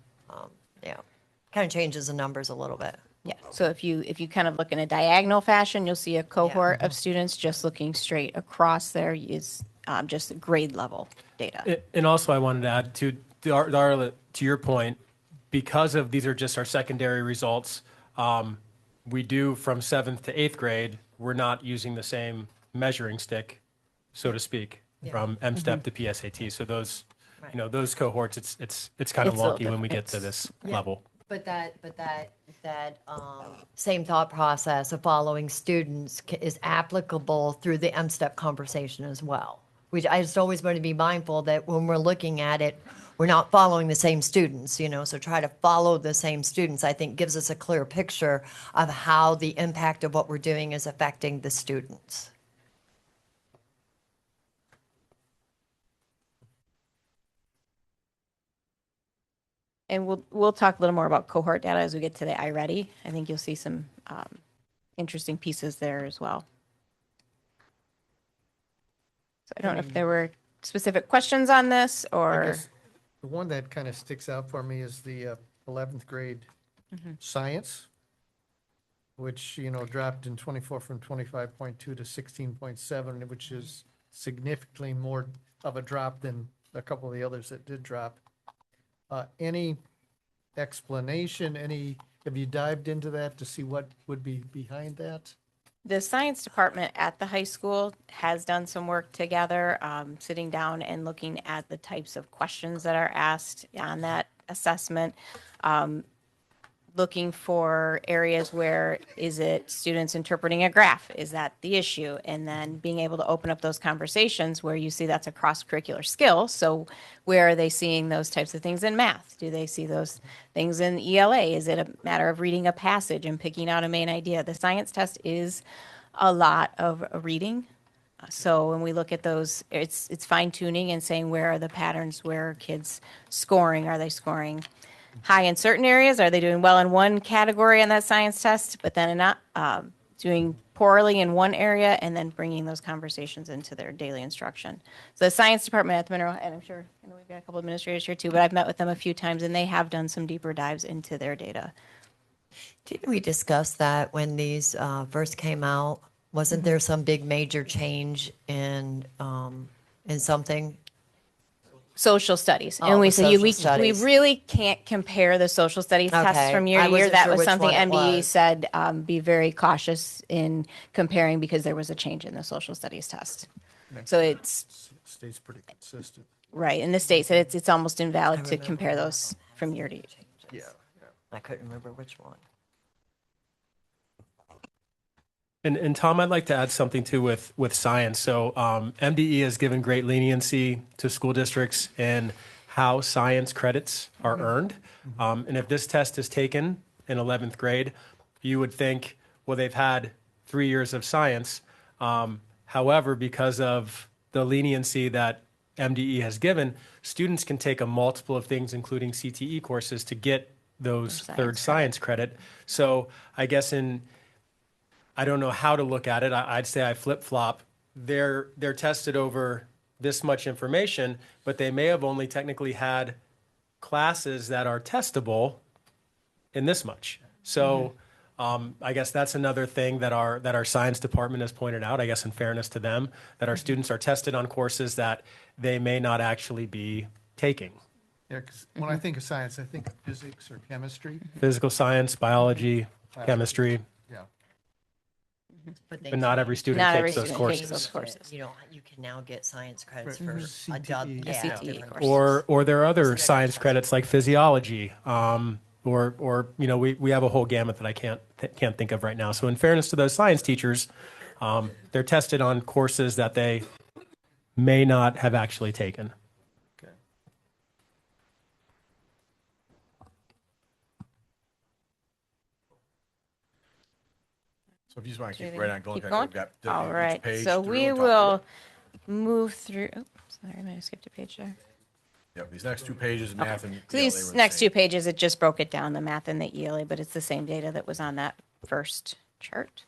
kind of changes the numbers a little bit. Yeah, so if you kind of look in a diagonal fashion, you'll see a cohort of students just looking straight across there is just grade level data. And also, I wanted to add to Darla, to your point, because of these are just our secondary results, we do from 7th to 8th grade, we're not using the same measuring stick, so to speak, from MSTEP to PSAT. So those, those cohorts, it's kind of It's a little wonky when we get different. to this level. But that same thought process of following students is applicable through the MSTEP conversation as well. I just always want to be mindful that when we're looking at it, we're not following the same students, so try to follow the same students, I think gives us a clear picture of how the impact of what we're doing is affecting the students. And we'll talk a little more about cohort data as we get to the iReady. I think you'll see some interesting pieces there as well. So I don't know if there were specific questions on this I or, guess the one that kind of sticks out for me is the 11th grade science, which, dropped in 24 from 25.2 to 16.7, which is significantly more of a drop than a couple of the others that did drop. Any explanation, have you dived into that to see what would be behind that? the science department at the high school has done some work together, sitting down and looking at the types of questions that are asked on that assessment. Looking for areas where is it students interpreting a graph? Is that the issue? And then being able to open up those conversations where you see that's a cross-curricular skill. So where are they seeing those types of things in math? Do they see those things in ELA? Is it a matter of reading a passage and picking out a main idea? The science test is a lot of reading. So when we look at those, it's fine tuning and saying where are the patterns, where are kids scoring? Are they scoring high in certain areas? Are they doing well in one category on that science test, but then not doing poorly in one area, and then bringing those conversations into their daily instruction? So the science department at the Monroe, and I'm sure we've got a couple of administrators here too, but I've met with them a few times, and they have done some deeper dives into their data. Didn't we discuss that when these first came out? Wasn't there some big major change in something? Social studies, Oh, and we the said social we studies. really can't compare the social studies tests Okay. from year I to year. wasn't That sure was which something one it MDE was. said be very cautious in comparing because there was a change in the social studies test. So it's Stays pretty consistent. right in the state said it's almost invalid to remember compare now. those from year to year. Yeah. I couldn't remember which one. And Tom, I'd like to add something too with science. So MDE has given great leniency to school districts in how science credits are earned. And if this test is taken in 11th grade, you would think, well, they've had 3 years of science. However, because of the leniency that MDE has given, students can take a multiple of things, including CTE courses, to get those Science third science credit. So I guess I don't know how to look at it. I'd say I flip-flop. They're tested over this much information, but they may have only technically had classes that are testable in this much. So I guess that's another thing that our science department has pointed out, I guess in fairness to them, that our students are tested on courses that they may not actually be taking. Yeah, because when I think of science, I think of physics or chemistry. Physical science, biology, chemistry, Yeah. but not every student Not takes every those student takes courses. those courses. You can now get science credits For for CTE. yeah, CTE different courses. Or there are other science credits like physiology, or we have a whole gamut that I can't think of right now. So in fairness to those science teachers, they're tested on courses that they may not have actually taken. Okay. So if you just want to keep right on going, Keep kind going? of got All each right, page so through we and talk will move through, oops, sorry, I might have skipped a page there. Yep, these next two pages, math and. So ELA these were the next same. 2 pages, it just broke it down, the math and the ELA, but it's the same data that was on that first chart.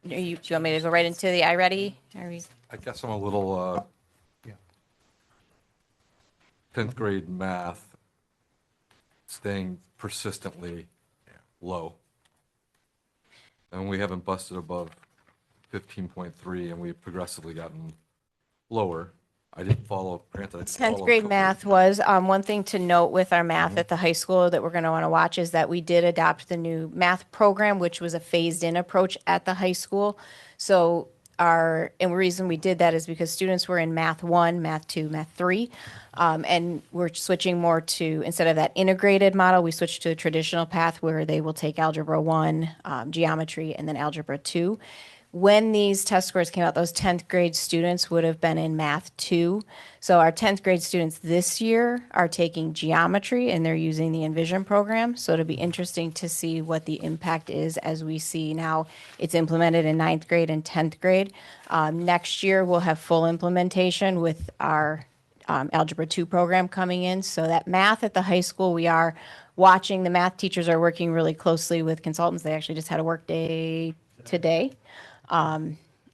Do you want me to go right into the iReady? Are we- I guess I'm a little, Yeah. 10th grade math staying persistently low. And we haven't busted above 15.3, and we've progressively gotten lower. I didn't follow, granted, I didn't 10th follow grade COVID. math was, one thing to note with our math at the high school that we're going to want to watch is that we did adopt the new math program, which was a phased-in approach at the high school. So and the reason we did that is because students were in Math 1, Math 2, Math 3, and we're switching more to, instead of that integrated model, we switched to a traditional path where they will take Algebra 1, Geometry, and then Algebra 2. When these test scores came out, those 10th grade students would have been in Math 2. So our 10th grade students this year are taking geometry and they're using the Envision program. So it'll be interesting to see what the impact is as we see now it's implemented in 9th grade and 10th grade. Next year, we'll have full implementation with our Algebra 2 program coming in. So that math at the high school, we are watching. The math teachers are working really closely with consultants. They actually just had a work day today.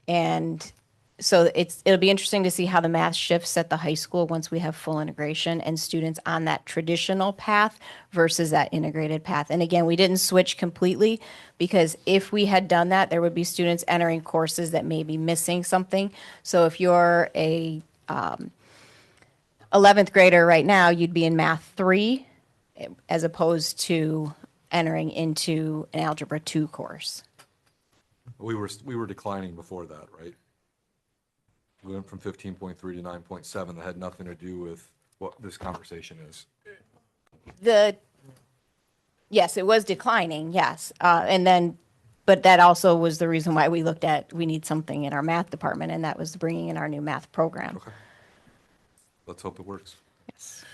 And So it'll be interesting to see how the math shifts at the high school once we have full integration and students on that traditional path versus that integrated path. And again, we didn't switch completely because if we had done that, there would be students entering courses that may be missing something. So if you're a 11th grader right now, you'd be in Math 3 as opposed to entering into an Algebra 2 course. We were declining before that, right? We went from 15.3 to 9.7. That had nothing to do with what this conversation is. Yes, it was declining, yes. But that also was the reason why we looked at, we need something in our math department, and that was bringing in our new math program. Okay. Let's hope it works. Yes.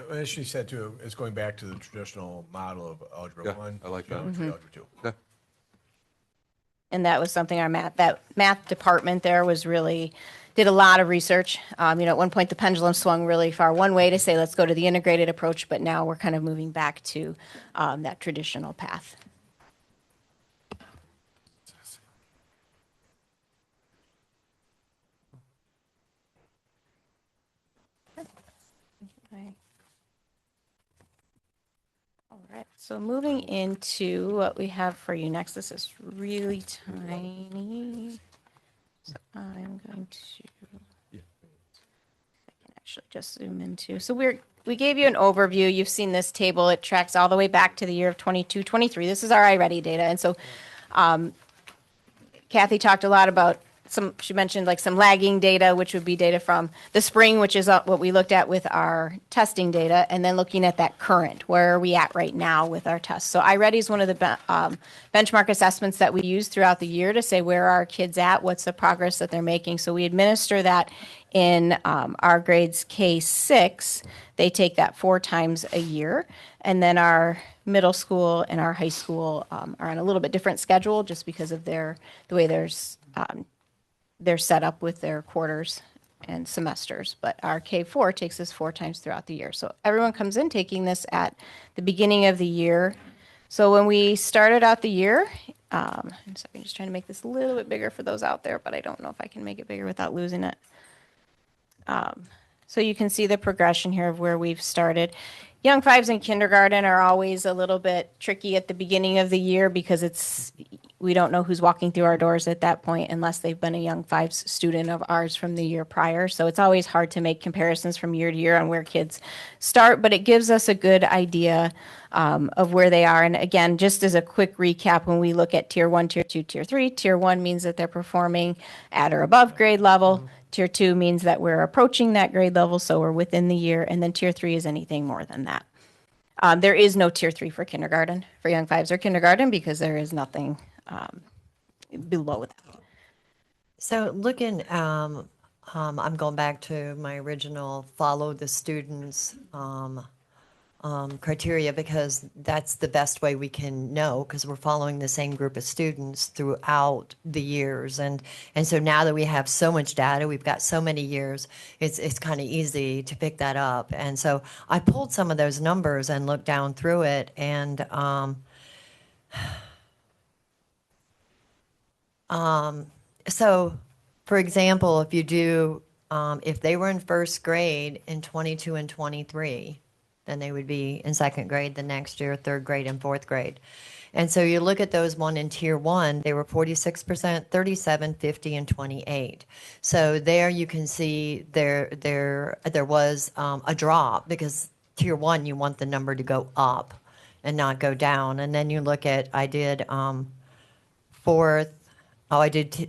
As she said too, it's going back to the traditional model of Algebra Yeah, 1. I like that. Geometry, Algebra 2. Yeah. And that was something that math department there was really, did a lot of research. At one point, the pendulum swung really far one way to say, let's go to the integrated approach, but now we're kind of moving back to that traditional path. All right, so moving into what we have for you next, this is really tiny. So I'm going to, I can actually just zoom into, so we gave you an overview. You've seen this table. It tracks all the way back to the year of 22, 23. This is our iReady data. And so Kathy talked a lot about she mentioned like some lagging data, which would be data from the spring, which is what we looked at with our testing data, and then looking at that current, where are we at right now with our tests. So iReady is one of the benchmark assessments that we use throughout the year to say where are our kids at, what's the progress that they're making. So we administer that in our grades K-6. They take that 4 times a year, and then our middle school and our high school are on a little bit different schedule just because of the way they're set up with their quarters and semesters. But our K-4 takes this 4 times throughout the year. So everyone comes in taking this at the beginning of the year. So when we started out the year, I'm just trying to make this a little bit bigger for those out there, but I don't know if I can make it bigger without losing it. So you can see the progression here of where we've started. Young fives in kindergarten are always a little bit tricky at the beginning of the year because we don't know who's walking through our doors at that point unless they've been a young fives student of ours from the year prior. So it's always hard to make comparisons from year to year on where kids start, but it gives us a good idea of where they are. And again, just as a quick recap, when we look at tier 1, tier 2, tier 3, tier 1 means that they're performing at or above grade level. Tier 2 means that we're approaching that grade level, so we're within the year. And then tier 3 is anything more than that. There is no tier 3 for kindergarten, for young fives or kindergarten, because there is nothing below that. So looking, I'm going back to my original follow the students criteria, because that's the best way we can know, because we're following the same group of students throughout the years. And so now that we have so much data, we've got so many years, it's kind of easy to pick that up. And so I pulled some of those numbers and looked down through it, and so for example, if you do, if they were in first grade in 22 and 23, then they would be in second grade the next year, third grade and fourth grade. And so you look at those one in tier 1, they were 46%, 37, 50, and 28. So there you can see there was a drop, because tier 1, you want the number to go up and not go down. And then you look at, I did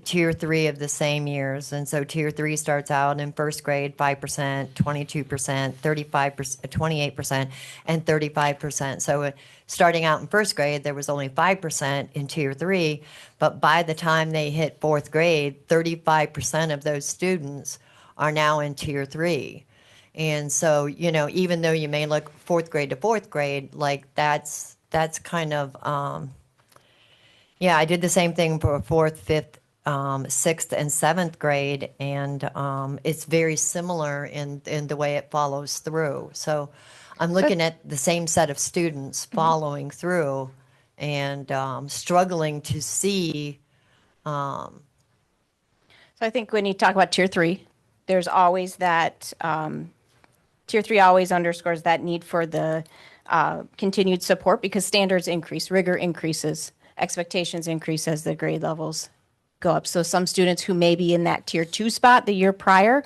tier 3 of the same years. And so tier 3 starts out in first grade, 5%, 22%, 35%, 28%, and 35%. So starting out in first grade, there was only 5% in tier 3, but by the time they hit fourth grade, 35% of those students are now in tier 3. And so, even though you may look fourth grade to fourth grade, like that's kind of, I did the same thing for fourth, fifth, sixth, and seventh grade, and it's very similar in the way it follows through. So I'm looking at the same set of students following through and struggling to see. So I think when you talk about tier three, there's always that, tier three always underscores that need for the continued support because standards increase, rigor increases, expectations increase as the grade levels go up. So some students who may be in that tier two spot the year prior,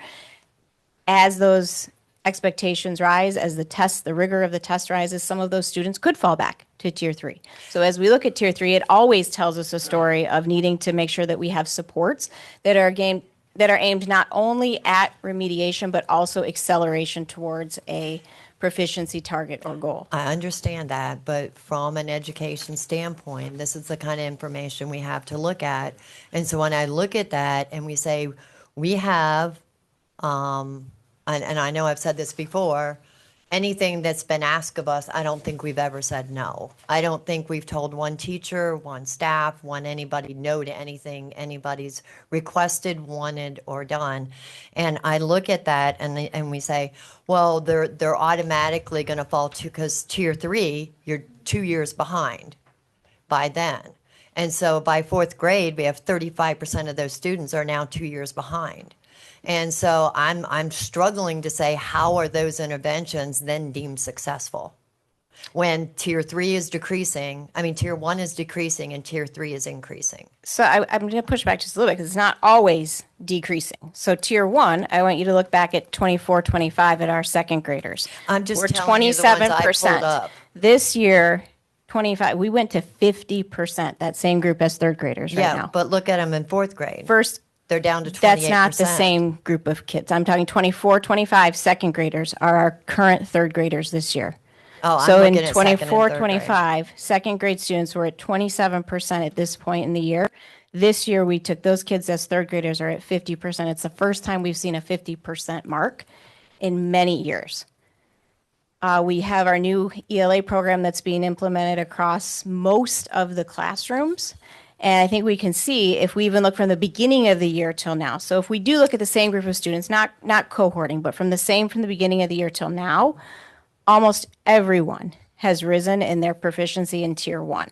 as those expectations rise, as the rigor of the test rises, some of those students could fall back to tier three. So as we look at tier three, it always tells us a story of needing to make sure that we have supports that are aimed not only at remediation, but also acceleration towards a proficiency target or goal. I understand that, but from an education standpoint, this is the kind of information we have to look at. And so when I look at that and we say, we have, and I know I've said this before, anything that's been asked of us, I don't think we've ever said no. I don't think we've told one teacher, one staff, anybody no to anything anybody's requested, wanted, or done. And I look at that and we say, well, they're automatically going to fall to, because tier three, you're 2 years behind by then. And so by fourth grade, we have 35% of those students are now 2 years behind. And so I'm struggling to say, how are those interventions then deemed successful? When tier three is decreasing, tier one is decreasing and tier three is increasing. So I'm going to push back just a little bit because it's not always decreasing. So tier one, I want you to look back at 24, 25 at our second graders. I'm just We're telling you the ones I pulled 27%. up. This year, 25, we went to 50%, that same group as third graders right Yeah, now. but look at them in fourth grade. First, They're down to 28%. that's not the same group of kids. I'm talking 24, 25 second graders are our current third graders this year. Oh, I'm So looking in at second and 24, third grade. 25, second grade students were at 27% at this point in the year. This year, we took those kids as third graders are at 50%. It's the first time we've seen a 50% mark in many years. We have our new ELA program that's being implemented across most of the classrooms. And I think we can see if we even look from the beginning of the year till now. So if we do look at the same group of students, not cohorting, but from the beginning of the year till now, almost everyone has risen in their proficiency in tier one.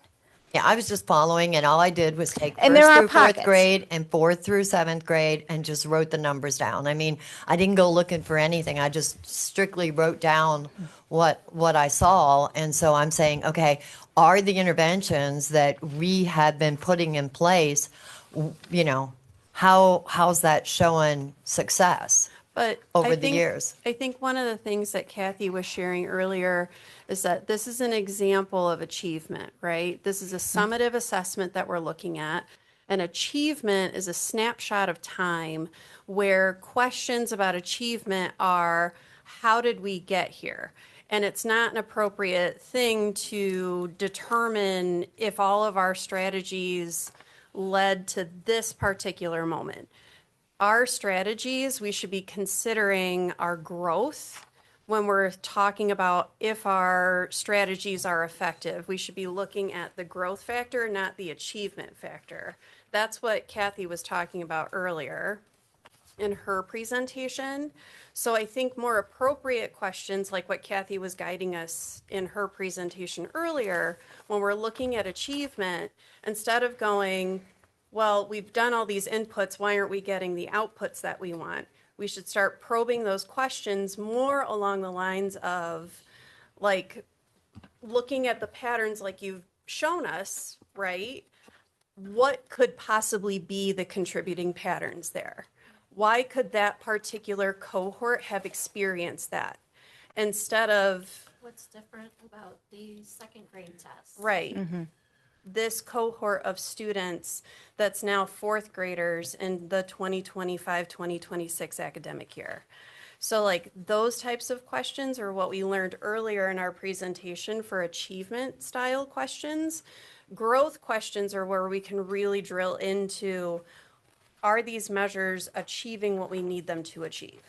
Yeah, I was just following, and all I did was take And first there are through fourth pockets. grade and fourth through seventh grade and just wrote the numbers down. I didn't go looking for anything. I just strictly wrote down what I saw. And so I'm saying, okay, are the interventions that we have been putting in place, how's that showing success But over I the think, years? I think one of the things that Kathy was sharing earlier is that this is an example of achievement, right? This is a summative assessment that we're looking at. And achievement is a snapshot of time where questions about achievement are, how did we get here? And it's not an appropriate thing to determine if all of our strategies led to this particular moment. Our strategies, we should be considering our growth when we're talking about if our strategies are effective. We should be looking at the growth factor, not the achievement factor. That's what Kathy was talking about earlier in her presentation. So I think more appropriate questions like what Kathy was guiding us in her presentation earlier, when we're looking at achievement, instead of going, well, we've done all these inputs, why aren't we getting the outputs that we want? We should start probing those questions more along the lines of like looking at the patterns like you've shown us, right? What could possibly be the contributing patterns there? Why could that particular cohort have experienced that instead of, What's different about the second grade test? right, this cohort of students that's now fourth graders in the 2025-2026 academic year? So like those types of questions are what we learned earlier in our presentation for achievement style questions. Growth questions are where we can really drill into, are these measures achieving what we need them to achieve?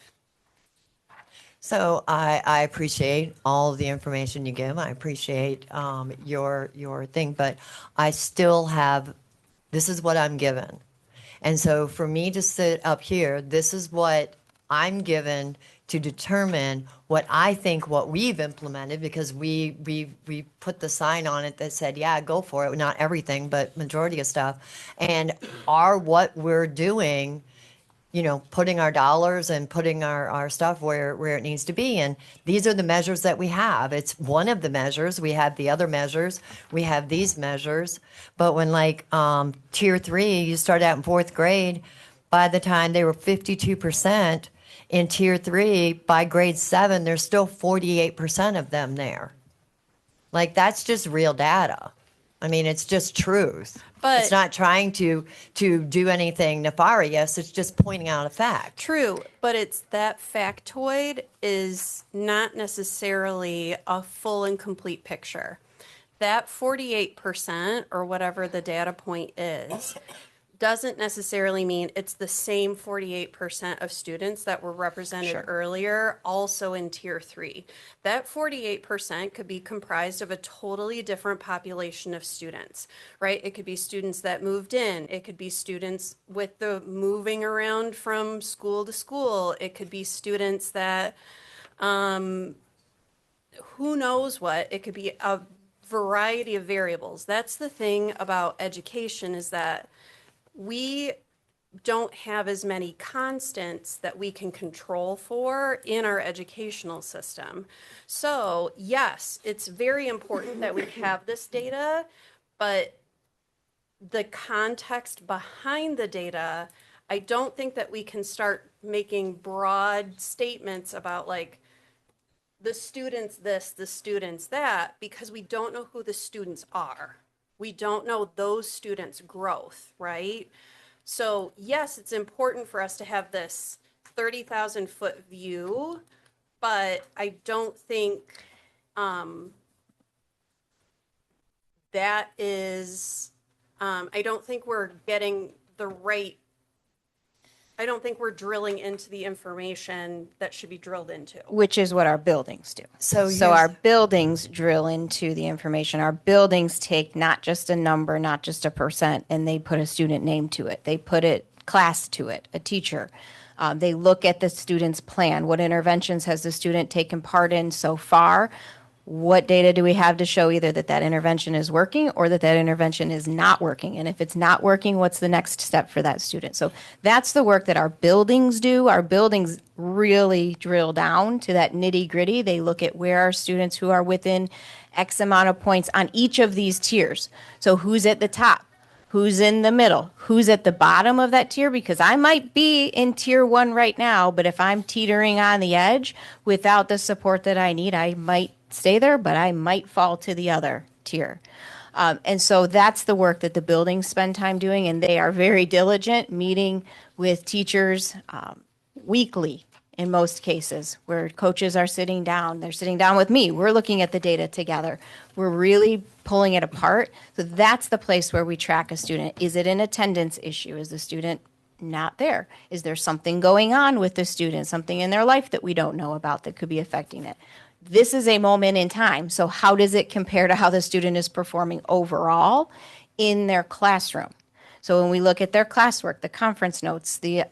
So I appreciate all of the information you give. I appreciate your thing, but I still have, this is what I'm given. And so for me to sit up here, this is what I'm given to determine what I think what we've implemented, because we put the sign on it that said, yeah, go for it. Not everything, but majority of stuff. And are what we're doing putting our dollars and putting our stuff where it needs to be. And these are the measures that we have. It's one of the measures. We have the other measures. We have these measures. But when tier 3, you start out in 4th grade, by the time they were 52% in tier 3, by grade 7, there's still 48% of them there. That's just real data. I mean, it's just truth. But- it's not trying to do anything nefarious. It's just pointing out a fact. True, but it's that factoid is not necessarily a full and complete picture. That 48% or whatever the data point is doesn't necessarily mean it's the same 48% of students that were represented earlier also in tier 3. That 48% could be comprised of a totally different population of students, right? It could be students that moved in. It could be students with the moving around from school to school. It could be students that, who knows what, it could be a variety of variables. That's the thing about education, is that we don't have as many constants that we can control for in our educational system. So yes, it's very important that we have this data, but the context behind the data, I don't think that we can start making broad statements about the students this, the students that, because we don't know who the students are. We don't know those students' growth, right? So yes, it's important for us to have this 30,000 foot view, but I don't think that is, I don't think we're getting the right, I don't think we're drilling into the information that should be drilled into. Which is what our buildings do. So our buildings drill into the information. Our buildings take not just a number, not just a percent, and they put a student name to it. They put a class to it, a teacher. They look at the student's plan. What interventions has the student taken part in so far? What data do we have to show either that intervention is working or that intervention is not working? And if it's not working, what's the next step for that student? So that's the work that our buildings do. Our buildings really drill down to that nitty gritty. They look at where our students who are within X amount of points on each of these tiers. So who's at the top? Who's in the middle? Who's at the bottom of that tier? Because I might be in tier 1 right now, but if I'm teetering on the edge without the support that I need, I might stay there, but I might fall to the other tier. And so that's the work that the buildings spend time doing, and they are very diligent, meeting with teachers weekly in most cases, where coaches are sitting down. They're sitting down with me. We're looking at the data together. We're really pulling it apart. So that's the place where we track a student. Is it an attendance issue? Is the student not there? Is there something going on with the student, something in their life that we don't know about that could be affecting it? This is a moment in time. So how does it compare to how the student is performing overall in their classroom? So when we look at their classwork, the conference notes, the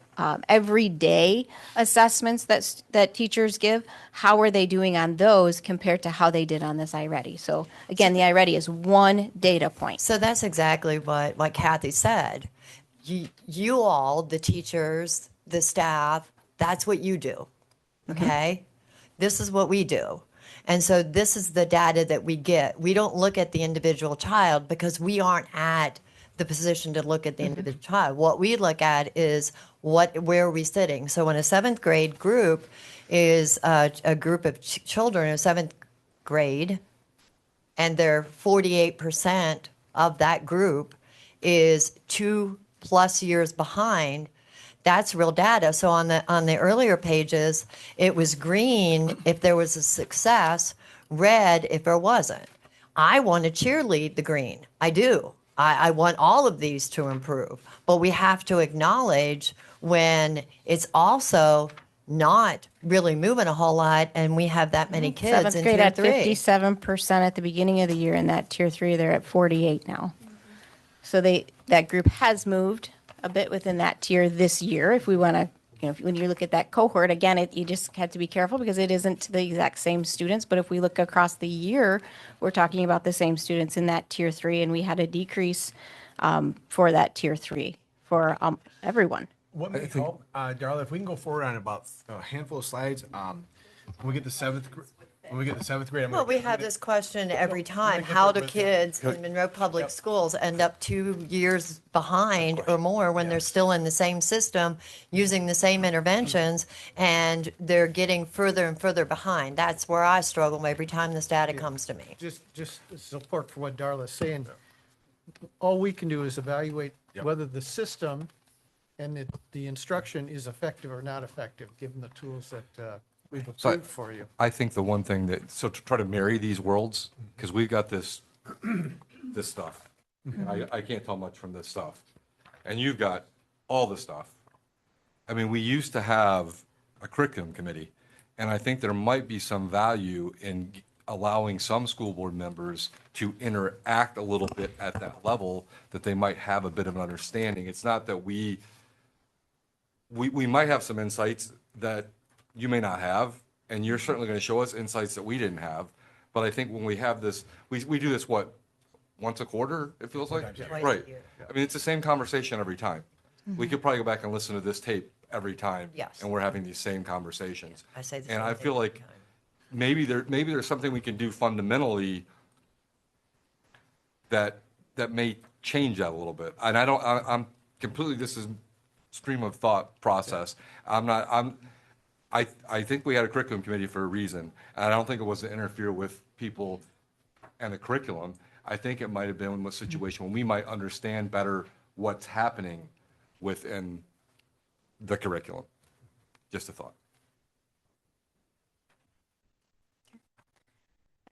everyday assessments that teachers give, how are they doing on those compared to how they did on this iReady? So again, the iReady is one data point. So that's exactly what Kathy said. You all, the teachers, the staff, that's what you do, okay? This is what we do. And so this is the data that we get. We don't look at the individual child because we aren't at the position to look at the individual child. What we look at is where are we sitting. So in a 7th grade group is a group of children in 7th grade, and they're 48% of that group is 2+ years behind. That's real data. So on the earlier pages, it was green if there was a success, red if there wasn't. I want to cheerlead the green. I do. I want all of these to improve. But we have to acknowledge when it's also not really moving a whole lot and we have that many kids 7th in grade tier at 3. 57% at the beginning of the year, and that tier 3, they're at 48 now. So that group has moved a bit within that tier this year. If we want to, when you look at that cohort, again, you just have to be careful because it isn't the exact same students. But if we look across the year, we're talking about the same students in that tier 3, and we had a decrease for that tier 3 for everyone. What may help, Darla, if we can go forward on about a handful of slides, when we get the seventh grade. I'm Well, gonna- we have this question every time. get How there do with kids in Monroe Public Schools end up 2 years behind or more when they're still in the same system, using the same interventions, and they're getting further and further behind? That's where I struggle every time this data comes to me. Just support for what Darla's saying. All we can do is evaluate whether the system and the instruction is effective or not effective, given the tools that we've So approved for you. I think the one thing that, so to try to marry these worlds, because we've got this, this stuff. I can't tell much from this stuff. And you've got all the stuff. I mean, we used to have a curriculum committee, and I think there might be some value in allowing some school board members to interact a little bit at that level, that they might have a bit of an understanding. It's not that we might have some insights that you may not have, and you're certainly going to show us insights that we didn't have. But I think when we have this, we do this, what, once a quarter, it feels like? Twice a Right. year. I mean, it's the same conversation every time. We could probably go back and listen to this tape every time. Yes. And we're having these same conversations. I say the And same I thing feel every like time. maybe there's something we can do fundamentally that may change that a little bit. And I'm completely, this is stream of thought process. I think we had a curriculum committee for a reason, and I don't think it was to interfere with people and the curriculum. I think it might have been a situation when we might understand better what's happening within the curriculum. Just a thought.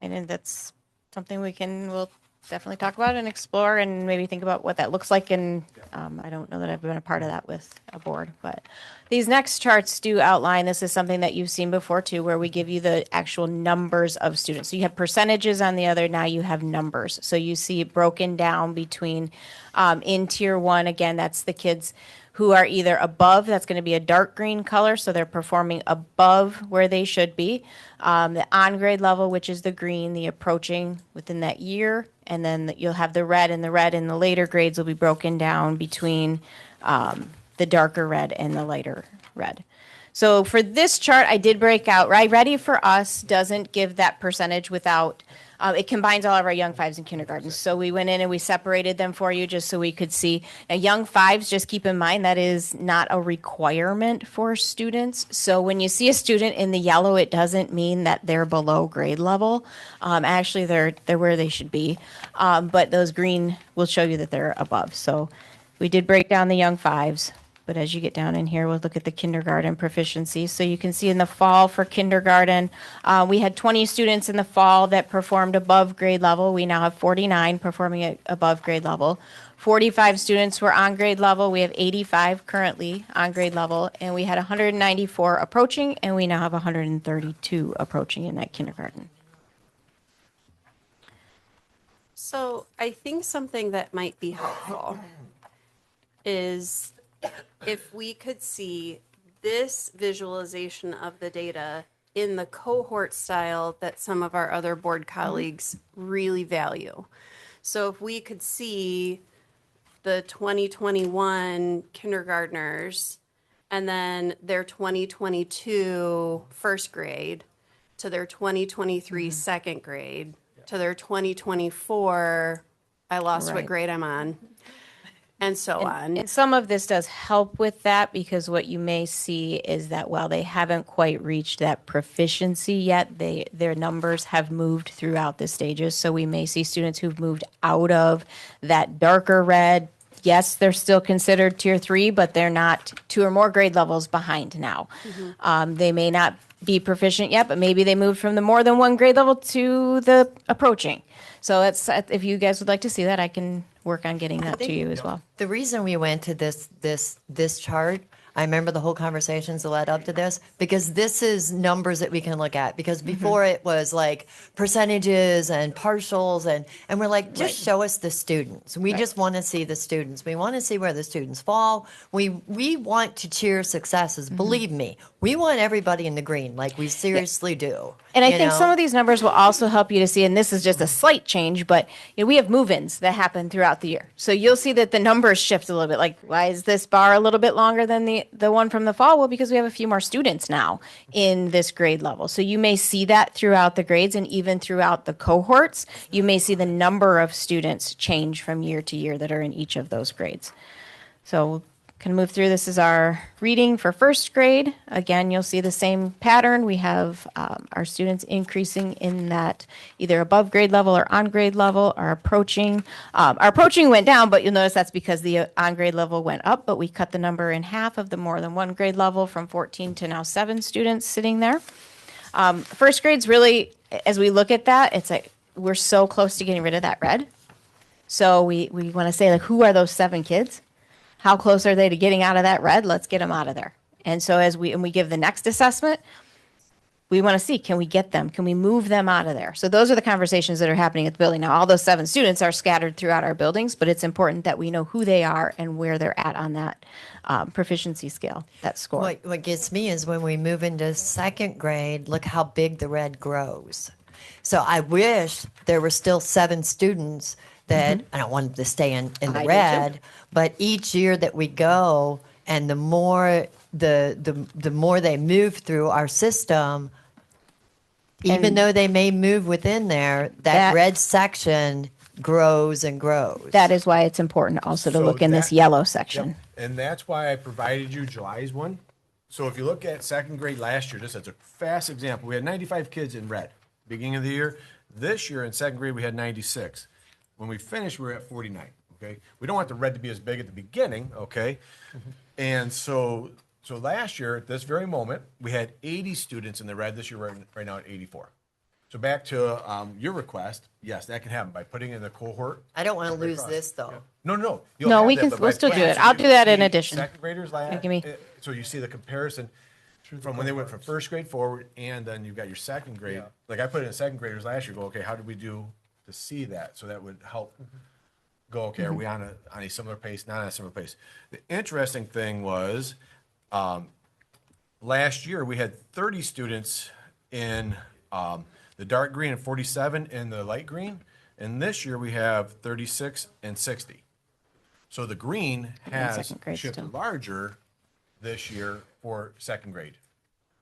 And then that's something we'll definitely talk about and explore and maybe think about what that looks like. And I don't know that I've been a part of that with a board, but these next charts do outline, this is something that you've seen before too, where we give you the actual numbers of students. So you have percentages on the other, now you have numbers. So you see it broken down between, in tier 1, again, that's the kids who are either above, that's going to be a dark green color, so they're performing above where they should be. The on-grade level, which is the green, the approaching within that year, and then you'll have the red, and the later grades will be broken down between the darker red and the lighter red. So for this chart, I did break out, right? Ready for Us doesn't give that percentage without, it combines all of our young fives and kindergartens. So we went in and we separated them for you just so we could see. Now, young fives, just keep in mind, that is not a requirement for students. So when you see a student in the yellow, it doesn't mean that they're below grade level. Actually, they're where they should be. But those green will show you that they're above. So we did break down the young fives. But as you get down in here, we'll look at the kindergarten proficiency. So you can see in the fall for kindergarten, we had 20 students in the fall that performed above grade level. We now have 49 performing at above grade level. 45 students were on grade level. We have 85 currently on grade level. And we had 194 approaching, and we now have 132 approaching in that kindergarten. So I think something that might be helpful is if we could see this visualization of the data in the cohort style that some of our other board colleagues really value. So if we could see the 2021 kindergartners and then their 2022 first grade to their 2023 second grade to their 2024, I lost what Right. grade I'm on, and so on. And some of this does help with that because what you may see is that while they haven't quite reached that proficiency yet, their numbers have moved throughout the stages. So we may see students who've moved out of that darker red. Yes, they're still considered tier 3, but they're not 2 or more grade levels behind now. They may not be proficient yet, but maybe they moved from the more than one grade level to the approaching. So that's, if you guys would like to see that, I can work on getting that to you as well. The reason we went to this chart, I remember the whole conversations that led up to this because this is numbers that we can look at. Because before it was like percentages and partials, and we're like, just show us the students. We just want to see the students. We want to see where the students fall. We want to cheer successes. Believe me, we want everybody in the green, like we seriously do. And I you think know? some of these numbers will also help you to see, and this is just a slight change, but we have move-ins that happen throughout the year. So you'll see that the numbers shift a little bit. Like, why is this bar a little bit longer than the one from the fall? Well, because we have a few more students now in this grade level. So you may see that throughout the grades and even throughout the cohorts. You may see the number of students change from year to year that are in each of those grades. So can move through. This is our reading for first grade. Again, you'll see the same pattern. We have our students increasing in that either above grade level or on grade level. Our approaching went down, but you'll notice that's because the on grade level went up, but we cut the number in half of the more than one grade level from 14 to now 7 students sitting there. First grade's really, as we look at that, it's like we're so close to getting rid of that red. So we want to say, like, who are those 7 kids? How close are they to getting out of that red? Let's get them out of there. And so as we give the next assessment, we want to see, can we get them? Can we move them out of there? So those are the conversations that are happening at the building. Now, all those 7 students are scattered throughout our buildings, but it's important that we know who they are and where they're at on that proficiency scale, that score. What gets me is when we move into second grade, look how big the red grows. So I wish there were still 7 students that I don't want them to stay in the I do too. red, but each year that we go, and the more the more they move through our system, even And though they may move within there, that that- red section grows and grows. That is why it's important also to So look in this that- yellow section. Yep. And that's why I provided you July's one. So if you look at second grade last year, just as a fast example, we had 95 kids in red, beginning of the year. This year in second grade, we had 96. When we finished, we were at 49, okay? We don't want the red to be as big at the beginning, okay? And so last year, at this very moment, we had 80 students in the red. This year, we're right now at 84. So back to your request, yes, that can happen by putting in the cohort. I don't want to lose this though. No. You'll No, have we that, can- but we'll my still do plan it. is I'll you do that in see addition. Second graders last, give me- so you see the comparison from when they went from first grade forward, and then you've got your second grade. Like I put it in second graders last year, go, okay, how did we do to see that? So that would help go, okay, are we on a similar pace, not on a similar pace? The interesting thing was, last year, we had 30 students in the dark green and 47 in the light green. And this year, we have 36 and 60. So the green has second grade shifted still. larger this year for second grade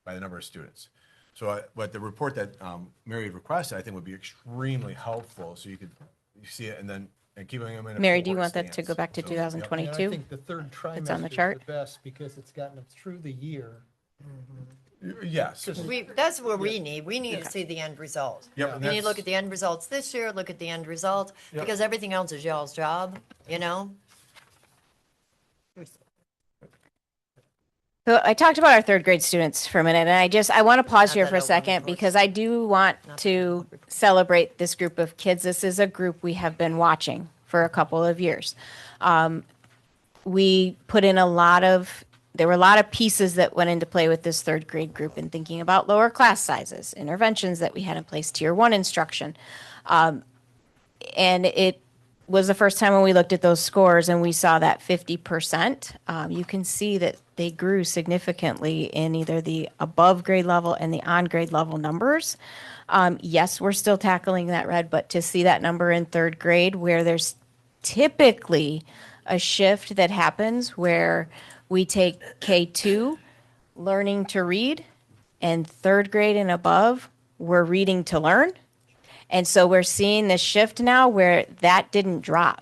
by the number of students. So but the report that Mary requested, I think would be extremely helpful. So you see it and keeping them in a Mary, do you cohort want that to stance. go back to So, yep. 2022? I think the third It's on the trimester is chart. the best because it's gotten them through the year. Yes. That's what we need. We need to see the end result. Yep, and We need to that's- look at the end results this year, look at the end result, because everything else is y'all's job, you know? So I talked about our third grade students for a minute, and I want to pause Not here that for a open second source. because I do want to celebrate this group of kids. This is a group we have been watching for a couple of years. We put in there were a lot of pieces that went into play with this third grade group in thinking about lower class sizes, interventions that we had in place, tier 1 instruction. And it was the first time when we looked at those scores and we saw that 50%. You can see that they grew significantly in either the above grade level and the on grade level numbers. Yes, we're still tackling that red, but to see that number in third grade where there's typically a shift that happens where we take K2, learning to read, and third grade and above, we're reading to learn. And so we're seeing this shift now where that didn't drop.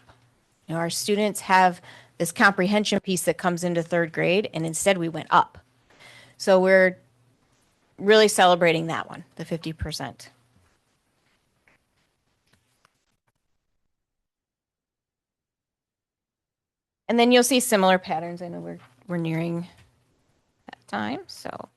Our students have this comprehension piece that comes into third grade, and instead we went up. So we're really celebrating that one, the 50%. And then you'll see similar patterns. I know we're nearing that time, so.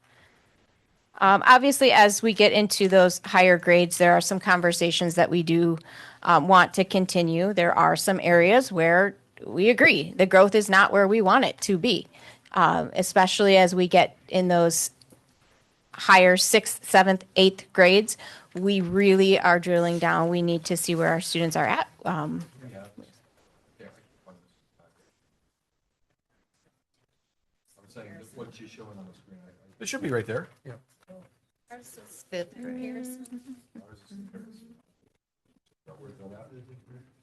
Obviously, as we get into those higher grades, there are some conversations that we do want to continue. There are some areas where we agree the growth is not where we want it to be. especially as we get in those higher 6th, 7th, 8th grades. We really are drilling down. We need to see where our students are at. It should be right there. Fifth grade.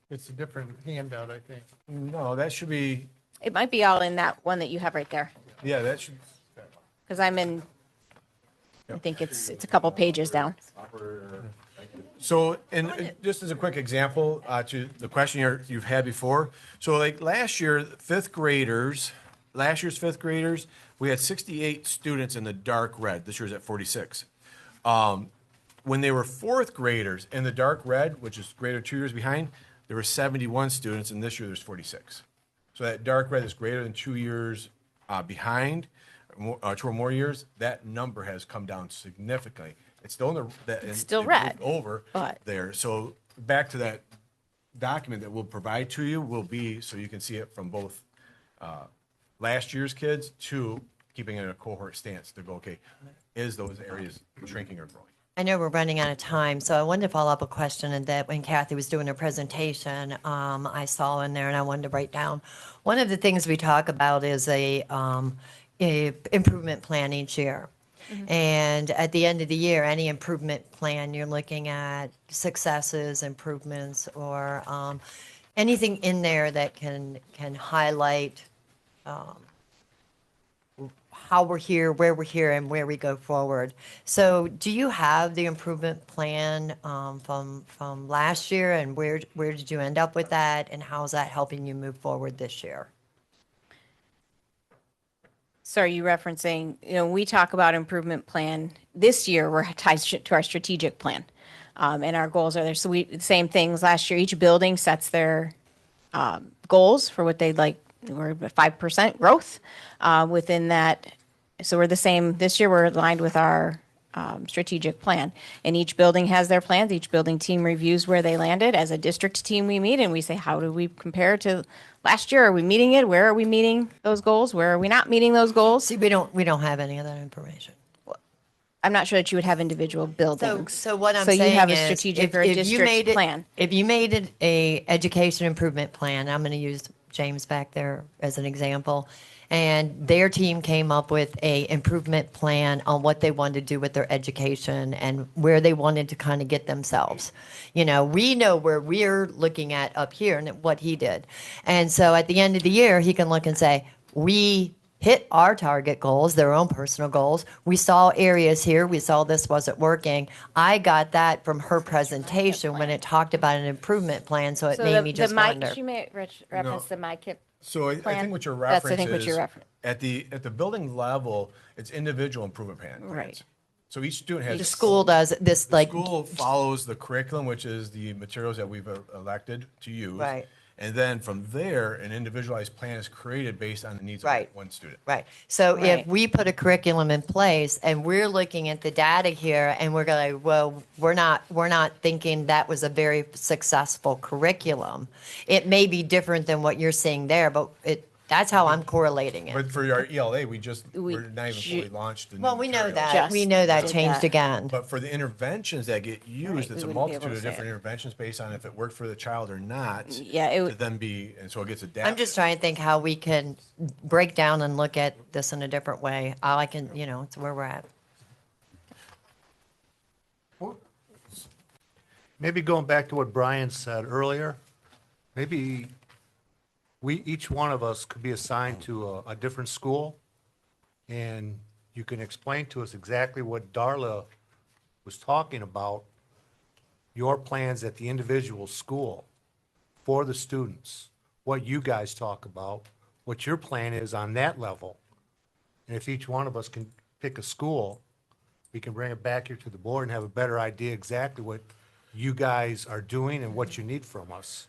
It's a different handout, I think. No, that should be, It might be all in that one that you have right there, yeah, that should, because I'm in, I think it's a couple pages down. so, and just as a quick example, to the question you've had before. So like last year, last year's fifth graders, we had 68 students in the dark red. This year's at 46. When they were fourth graders in the dark red, which is greater 2 years behind, there were 71 students, and this year there's 46. So that dark red is greater than 2 years behind, 2 or more years. That number has come down significantly. It's still in the still it red, moved over but- there. So back to that document that we'll provide to you will be so you can see it from both last year's kids to keeping it in a cohort stance to go, okay, is those areas shrinking or growing? I know we're running out of time, so I wanted to follow up a question and that when Kathy was doing her presentation, I saw in there and I wanted to write down. One of the things we talk about is a improvement plan each year. And at the end of the year, any improvement plan, you're looking at successes, improvements, or anything in there that can highlight how we're here, where we're here, and where we go forward. So do you have the improvement plan from last year, and where did you end up with that, and how is that helping you move forward this year? So are you referencing, we talk about improvement plan. This year, we're tied to our strategic plan. And our goals are there. So same things last year. Each building sets their goals for what they'd like. We're at 5% growth within that. So we're the same. This year, we're aligned with our strategic plan. And each building has their plans. Each building team reviews where they landed. As a district team, we meet and we say, how do we compare to last year? Are we meeting it? Where are we meeting those goals? Where are we not meeting those goals? See, we don't have any of that information. I'm not sure that you would have individual buildings. So what I'm So saying you have a is, strategic or if you district made it, plan. if you made it a education improvement plan, I'm going to use James back there as an example, and their team came up with a improvement plan on what they wanted to do with their education and where they wanted to kind of get themselves. We know where we're looking at up here and what he did. And so at the end of the year, he can look and say, we hit our target goals, their own personal goals. We saw areas here. We saw this wasn't working. I got that from her presentation when it talked about an improvement plan, so it made me just wonder. She may reference the MyKIP. So I plan. think what your That's, I reference think, what is, you're at the building level, it's individual improvement plans. Right. So each student has. The school does this, The like, school follows the curriculum, which is the materials that we've elected to use. Right. And then from there, an individualized plan is created based on the needs of Right. one student. right. So Right. if we put a curriculum in place and we're looking at the data here and we're going, well, we're not thinking that was a very successful curriculum. It may be different than what you're seeing there, but that's how I'm correlating it. But for our ELA, we're not even ju- fully launched. the new Well, we know materials. that. Just We know that did changed that. again. But for the interventions that get used, we it's a wouldn't be able multitude to of say different it. interventions based on if it worked for the child or not. Yeah, it To would- then be, and so it gets adapted. I'm just trying to think how we can break down and look at this in a different way. All I can, it's where we're at. Maybe going back to what Brian said earlier, maybe each one of us could be assigned to a different school, and you can explain to us exactly what Darla was talking about, your plans at the individual school for the students, what you guys talk about, what your plan is on that level. And if each one of us can pick a school, we can bring it back here to the board and have a better idea exactly what you guys are doing and what you need from us.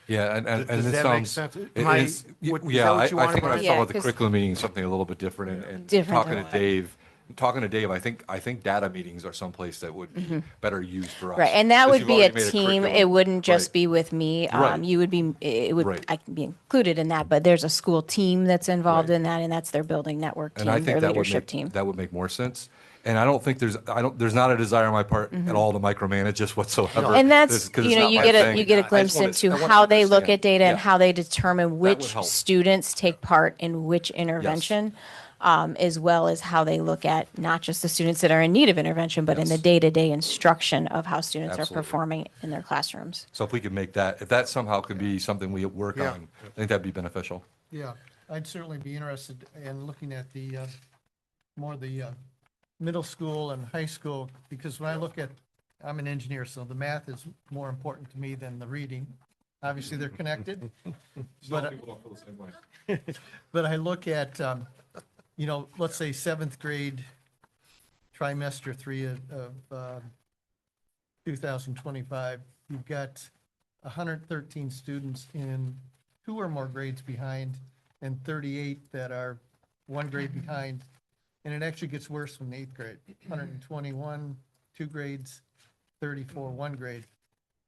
Yeah, and Does it that make sounds. sense? it Am I- is- what- is Yeah, that I what you I wanted, think when I Brian? saw Yeah, the 'cause- curriculum meeting, something a little bit different and Different talking than to what- Dave, talking to Dave, I think data meetings are someplace that would be better used for us. Mm-hmm. Right, and that 'cause would you've be a already made team. curriculum. It wouldn't just Right. be with me. Right. You would be, it would, Right. I can be included in that, but there's a school team that's involved Right. in that, and that's their building network And I team, their think that would leadership make, team. that would make more sense. And I don't think there's not a desire on my part at all to micromanage just whatsoever. Mm-hmm. And that's, This- 'cause you it's know, not you my get a, thing. you get a I just glimpse wanna- into I wanna how they look understand. at data and Yeah. how they determine would which help. students take part in which intervention, as well as how they look at not just the students that are in need of intervention, but in the Yes. day-to-day instruction of how students are Absolutely. performing in their classrooms. So if we could make that, if that somehow could be something we work Yeah. on, I think that'd be beneficial. Yeah, I'd certainly be interested in looking at the, more the middle school and high school, because when I look at, I'm an engineer, so the math is more important to me than the reading. Obviously, they're connected. But, but I look at, you know, let's say seventh grade, trimester 3 of 2025, you've got 113 students in 2 or more grades behind, and 38 that are 1 grade behind. And it actually gets worse from the 8th grade. 121, 2 grades, 34, 1 grade.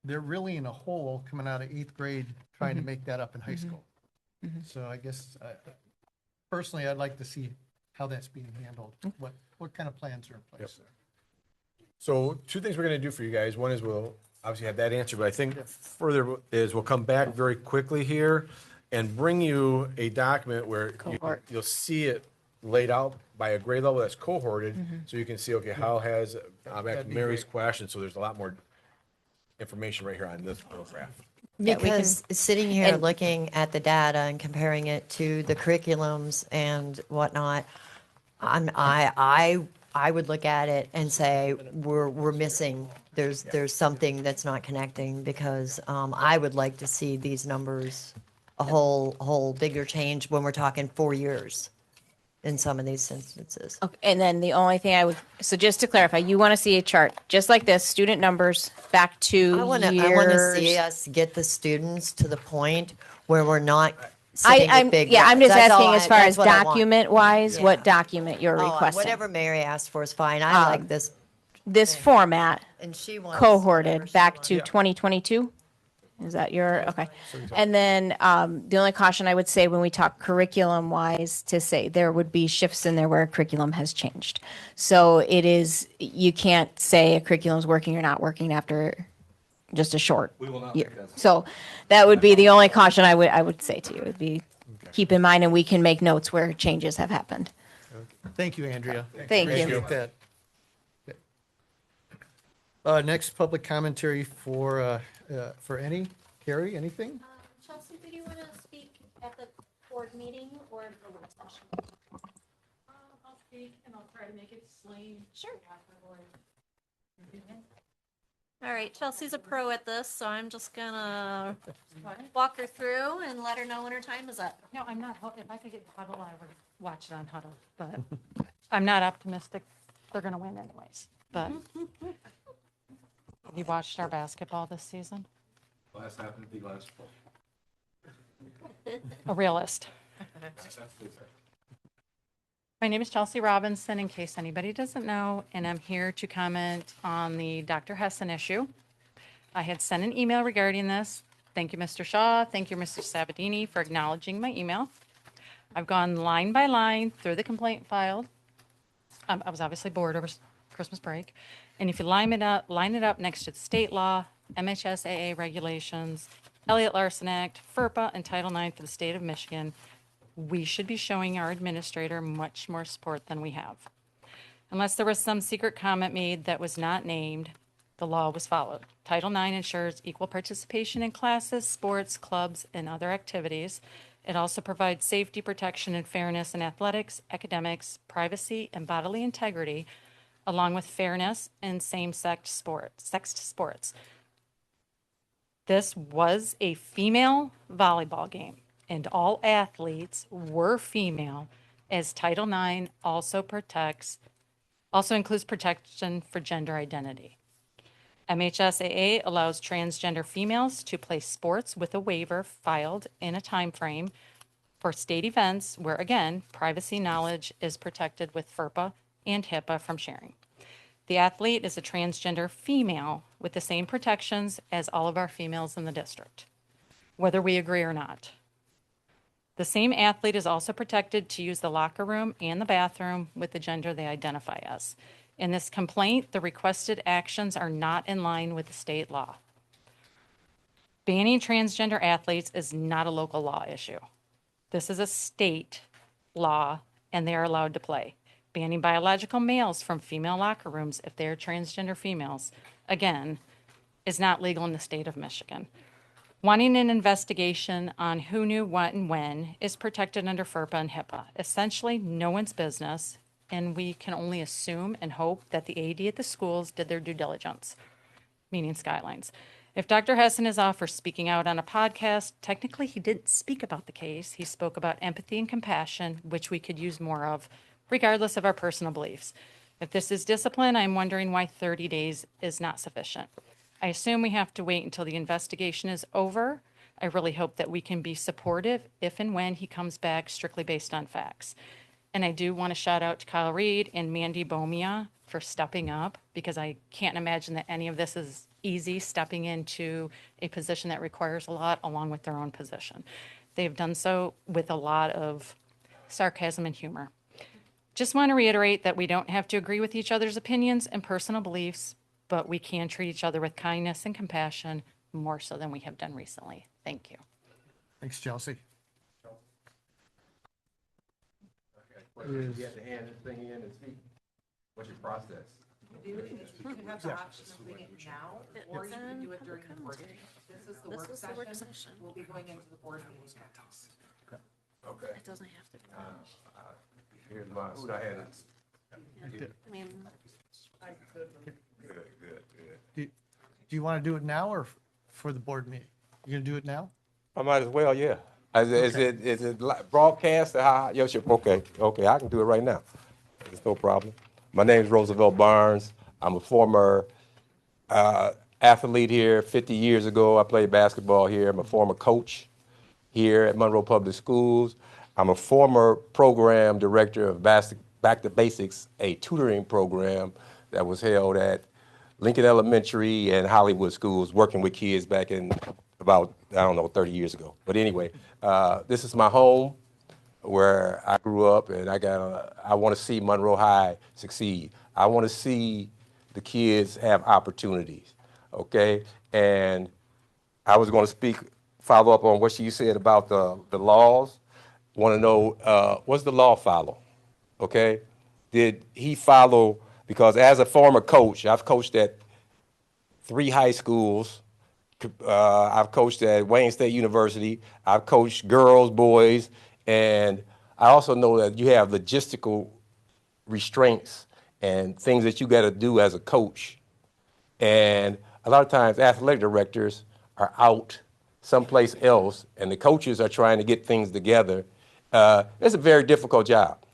They're really in a hole coming out of 8th grade, trying to make that up in high school. So I guess, personally, I'd like to see how that's being handled. What kind of plans are in place there? So 2 things we're going to do for you guys. One is we'll obviously have that answer, but I think further is we'll come back very quickly here and bring you a document where Cohort. you'll see it laid out by a grade level that's cohorted, so you can see, okay, how has, back That'd to be Mary's great. question, so there's a lot more information right here on this graph. Yeah, we can- Because sitting here and- looking at the data and comparing it to the curriculums and whatnot, I would look at it and say, we're missing, there's something that's not connecting, because I would like to see these numbers, a whole bigger change when we're talking 4 years in some of these instances. Okay, and then the only thing I would, so just to clarify, you want to see a chart, just like this, student numbers back to I want to see years. us get the students to the point where we're not sitting I'm, with big. yeah, I'm graphs. just That's all asking as I- far that's as what I want. document wise, what Yeah. document you're Oh, requesting. whatever Mary asked for is fine. I like this, This format, and she wants whatever cohorted she back wants. to 2022? Is that your, okay. And then the only caution I would say when we talk curriculum wise, to say there would be shifts in there where a curriculum has changed. So it is, you can't say a curriculum's working or not working after just a short We will not year. make that. So that would be the only caution I would say to you, would be keep in mind, and we can make notes where changes have happened. Thank you, Andrea. Thank you. Appreciate that. Next, public commentary for any, Carrie, anything? Chelsea, did you want to speak at the board meeting or the work session? I'll speak and I'll try to make it explain. Sure. All right, Chelsea's a pro at this, so I'm just gonna walk her through and let her know when her time is up. No, I'm not, if I could get Huddle, I would watch it on Huddle, but I'm not optimistic they're gonna win anyways, but. You watched our basketball this season? Last happened to be last. A realist. My name is Chelsea Robinson, in case anybody doesn't know, and I'm here to comment on the Dr. Hessen issue. I had sent an email regarding this. Thank you, Mr. Shaw. Thank you, Mr. Sabatini, for acknowledging my email. I've gone line by line through the complaint filed. I was obviously bored over Christmas break. And if you line it up next to the state law, MHSAA regulations, Elliott-Larsen Act, FERPA, and Title IX for the state of Michigan, we should be showing our administrator much more support than we have. Unless there was some secret comment made that was not named, the law was followed. Title IX ensures equal participation in classes, sports, clubs, and other activities. It also provides safety, protection, and fairness in athletics, academics, privacy, and bodily integrity, along with fairness in same-sex sports. This was a female volleyball game, and all athletes were female, as Title IX also includes protection for gender identity. MHSAA allows transgender females to play sports with a waiver filed in a time frame for state events where, again, privacy knowledge is protected with FERPA and HIPAA from sharing. The athlete is a transgender female with the same protections as all of our females in the district, whether we agree or not. The same athlete is also protected to use the locker room and the bathroom with the gender they identify as. In this complaint, the requested actions are not in line with the state law. Banning transgender athletes is not a local law issue. This is a state law, and they are allowed to play. Banning biological males from female locker rooms if they are transgender females, again, is not legal in the state of Michigan. Wanting an investigation on who knew what and when is protected under FERPA and HIPAA. Essentially, no one's business, and we can only assume and hope that the AD at the schools did their due diligence, meaning Skylines. If Dr. Hessen is off for speaking out on a podcast, technically he didn't speak about the case. He spoke about empathy and compassion, which we could use more of, regardless of our personal beliefs. If this is discipline, I'm wondering why 30 days is not sufficient. I assume we have to wait until the investigation is over. I really hope that we can be supportive if and when he comes back strictly based on facts. And I do want to shout out to Kyle Reed and Mandy Bomia for stepping up, because I can't imagine that any of this is easy, stepping into a position that requires a lot along with their own position. They've done so with a lot of sarcasm and humor. Just want to reiterate that we don't have to agree with each other's opinions and personal beliefs, but we can treat each other with kindness and compassion more so than we have done recently. Thank you. Thanks, Chelsea. You have to hand this thing in and speak. What's your process? You can have the option of doing it now, or you can do it during the board meeting. This is the work session. We'll be going into the board meeting next. Okay. It doesn't have to be. Here's my, who'd I hand it? I mean, Good. Do you want to do it now or for the board meeting? You gonna do it now? I might as well, yeah. Is it broadcast or how? Yes, okay, I can do it right now. It's no problem. My name is Roosevelt Barnes. I'm a former athlete here. 50 years ago, I played basketball here. I'm a former coach here at Monroe Public Schools. I'm a former program director of Back to Basics, a tutoring program that was held at Lincoln Elementary and Hollywood Schools, working with kids back in about, 30 years ago. But anyway, this is my home where I grew up, and I want to see Monroe High succeed. I want to see the kids have opportunities, okay? And I was going to follow up on what she said about the laws. Want to know, what's the law follow, okay? Did he follow, because as a former coach, I've coached at 3 high schools. I've coached at Wayne State University. I've coached girls, boys, and I also know that you have logistical restraints and things that you got to do as a coach. And a lot of times athletic directors are out someplace else, and the coaches are trying to get things together. It's a very difficult job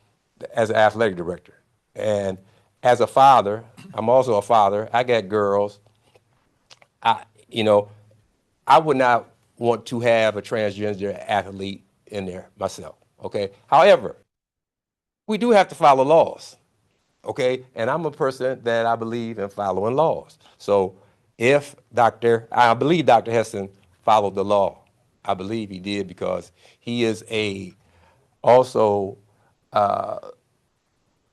as an athletic director. And as a father, I'm also a father. I got girls. I would not want to have a transgender athlete in there myself, okay? However, we do have to follow laws, okay? And I'm a person that I believe in following laws. So I believe Dr. Hessen followed the law. I believe he did, because he is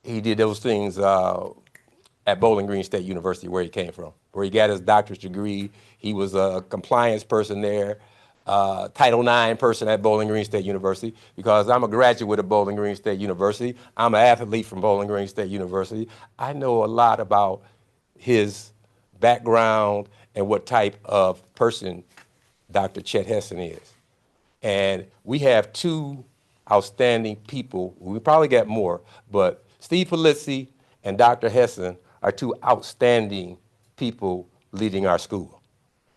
he did those things at Bowling Green State University, where he came from, where he got his doctorate degree. He was a compliance person there, Title IX person at Bowling Green State University, because I'm a graduate of Bowling Green State University. I'm an athlete from Bowling Green State University. I know a lot about his background and what type of person Dr. Chet Hessen is. And we have 2 outstanding people. We probably got more, but Steve Polizzi and Dr. Hessen are 2 outstanding people leading our school.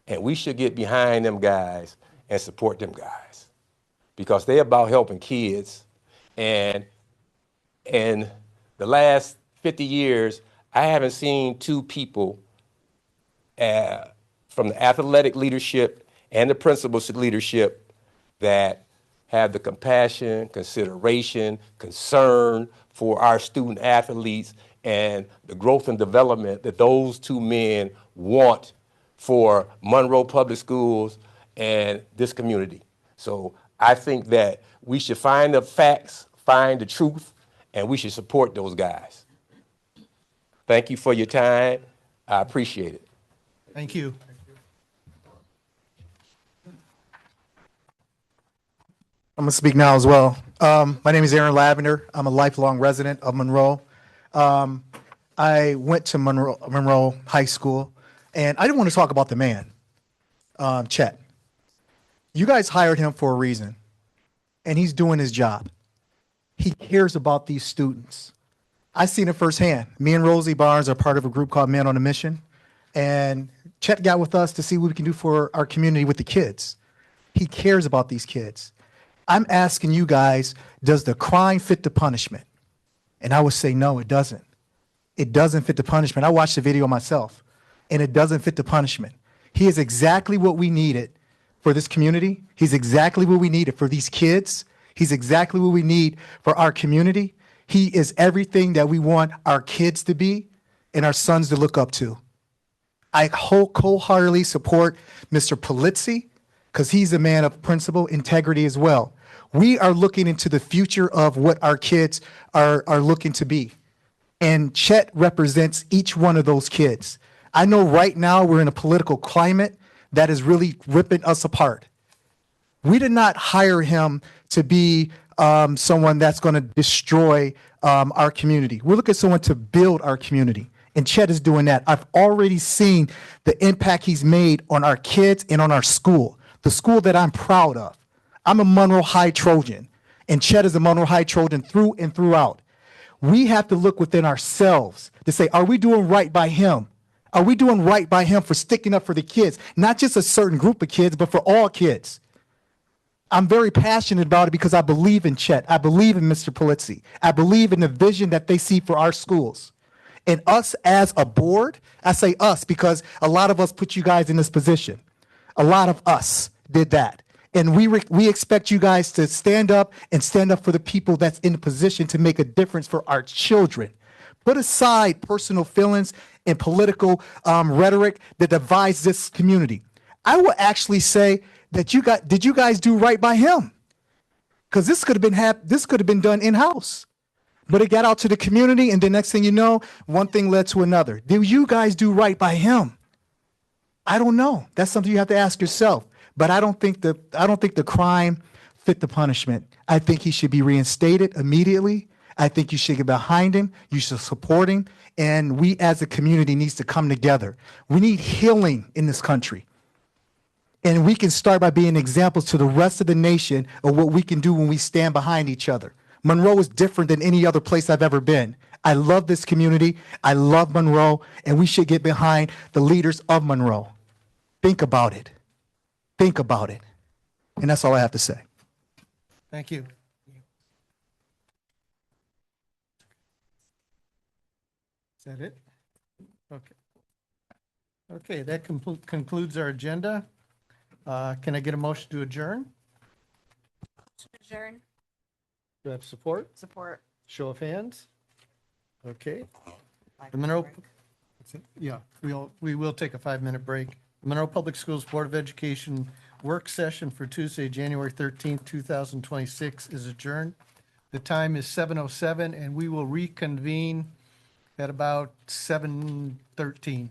And we should get behind them guys and support them guys, because they're about helping kids. And in the last 50 years, I haven't seen 2 people from the athletic leadership and the principal's leadership that have the compassion, consideration, concern for our student athletes and the growth and development that those two men want for Monroe Public Schools and this community. So I think that we should find the facts, find the truth, and we should support those guys. Thank you for your time. I appreciate it. Thank you. I'm going to speak now as well. My name is Aaron Lavender. I'm a lifelong resident of Monroe. I went to Monroe High School, and I didn't want to talk about the man, Chet. You guys hired him for a reason, and he's doing his job. He cares about these students. I've seen it firsthand. Me and Rosie Barnes are part of a group called Men on a Mission, and Chet got with us to see what we can do for our community with the kids. He cares about these kids. I'm asking you guys, does the crime fit the punishment? And I would say, no, it doesn't. It doesn't fit the punishment. I watched the video myself, and it doesn't fit the punishment. He is exactly what we needed for this community. He's exactly what we needed for these kids. He's exactly what we need for our community. He is everything that we want our kids to be and our sons to look up to. I wholeheartedly support Mr. Polizzi, because he's a man of principle, integrity as well. We are looking into the future of what our kids are looking to be. And Chet represents each one of those kids. I know right now we're in a political climate that is really ripping us apart. We did not hire him to be someone that's going to destroy our community. We're looking at someone to build our community. And Chet is doing that. I've already seen the impact he's made on our kids and on our school. The school that I'm proud of. I'm a Monroe High Trojan, and Chet is a Monroe High Trojan through and throughout. We have to look within ourselves to say, are we doing right by him? Are we doing right by him for sticking up for the kids? Not just a certain group of kids, but for all kids. I'm very passionate about it because I believe in Chet. I believe in Mr. Polizzi. I believe in the vision that they see for our schools. And us as a board, I say us because a lot of us put you guys in this position. A lot of us did that. And we expect you guys to stand up for the people that's in a position to make a difference for our children. Put aside personal feelings and political rhetoric that divides this community. I will actually say that did you guys do right by him? Because this could have been done in-house. But it got out to the community, and the next thing you know, one thing led to another. Did you guys do right by him? I don't know. That's something you have to ask yourself. But I don't think the crime fit the punishment. I think he should be reinstated immediately. I think you should get behind him. You should support him. And we as a community needs to come together. We need healing in this country. And we can start by being examples to the rest of the nation of what we can do when we stand behind each other. Monroe is different than any other place I've ever been. I love this community. I love Monroe, and we should get behind the leaders of Monroe. Think about it. Think about it. And that's all I have to say. Thank you. Is that it? Okay. Okay, that concludes our agenda. Can I get a motion to adjourn? Adjourn. Do I have support? Support. Show of hands? Okay. The Monroe, yeah, we will take a 5-minute break. The Monroe Public Schools Board of Education work session for Tuesday, January 13th, 2026 is adjourned. The time is 7:07, and we will reconvene at about 7:13.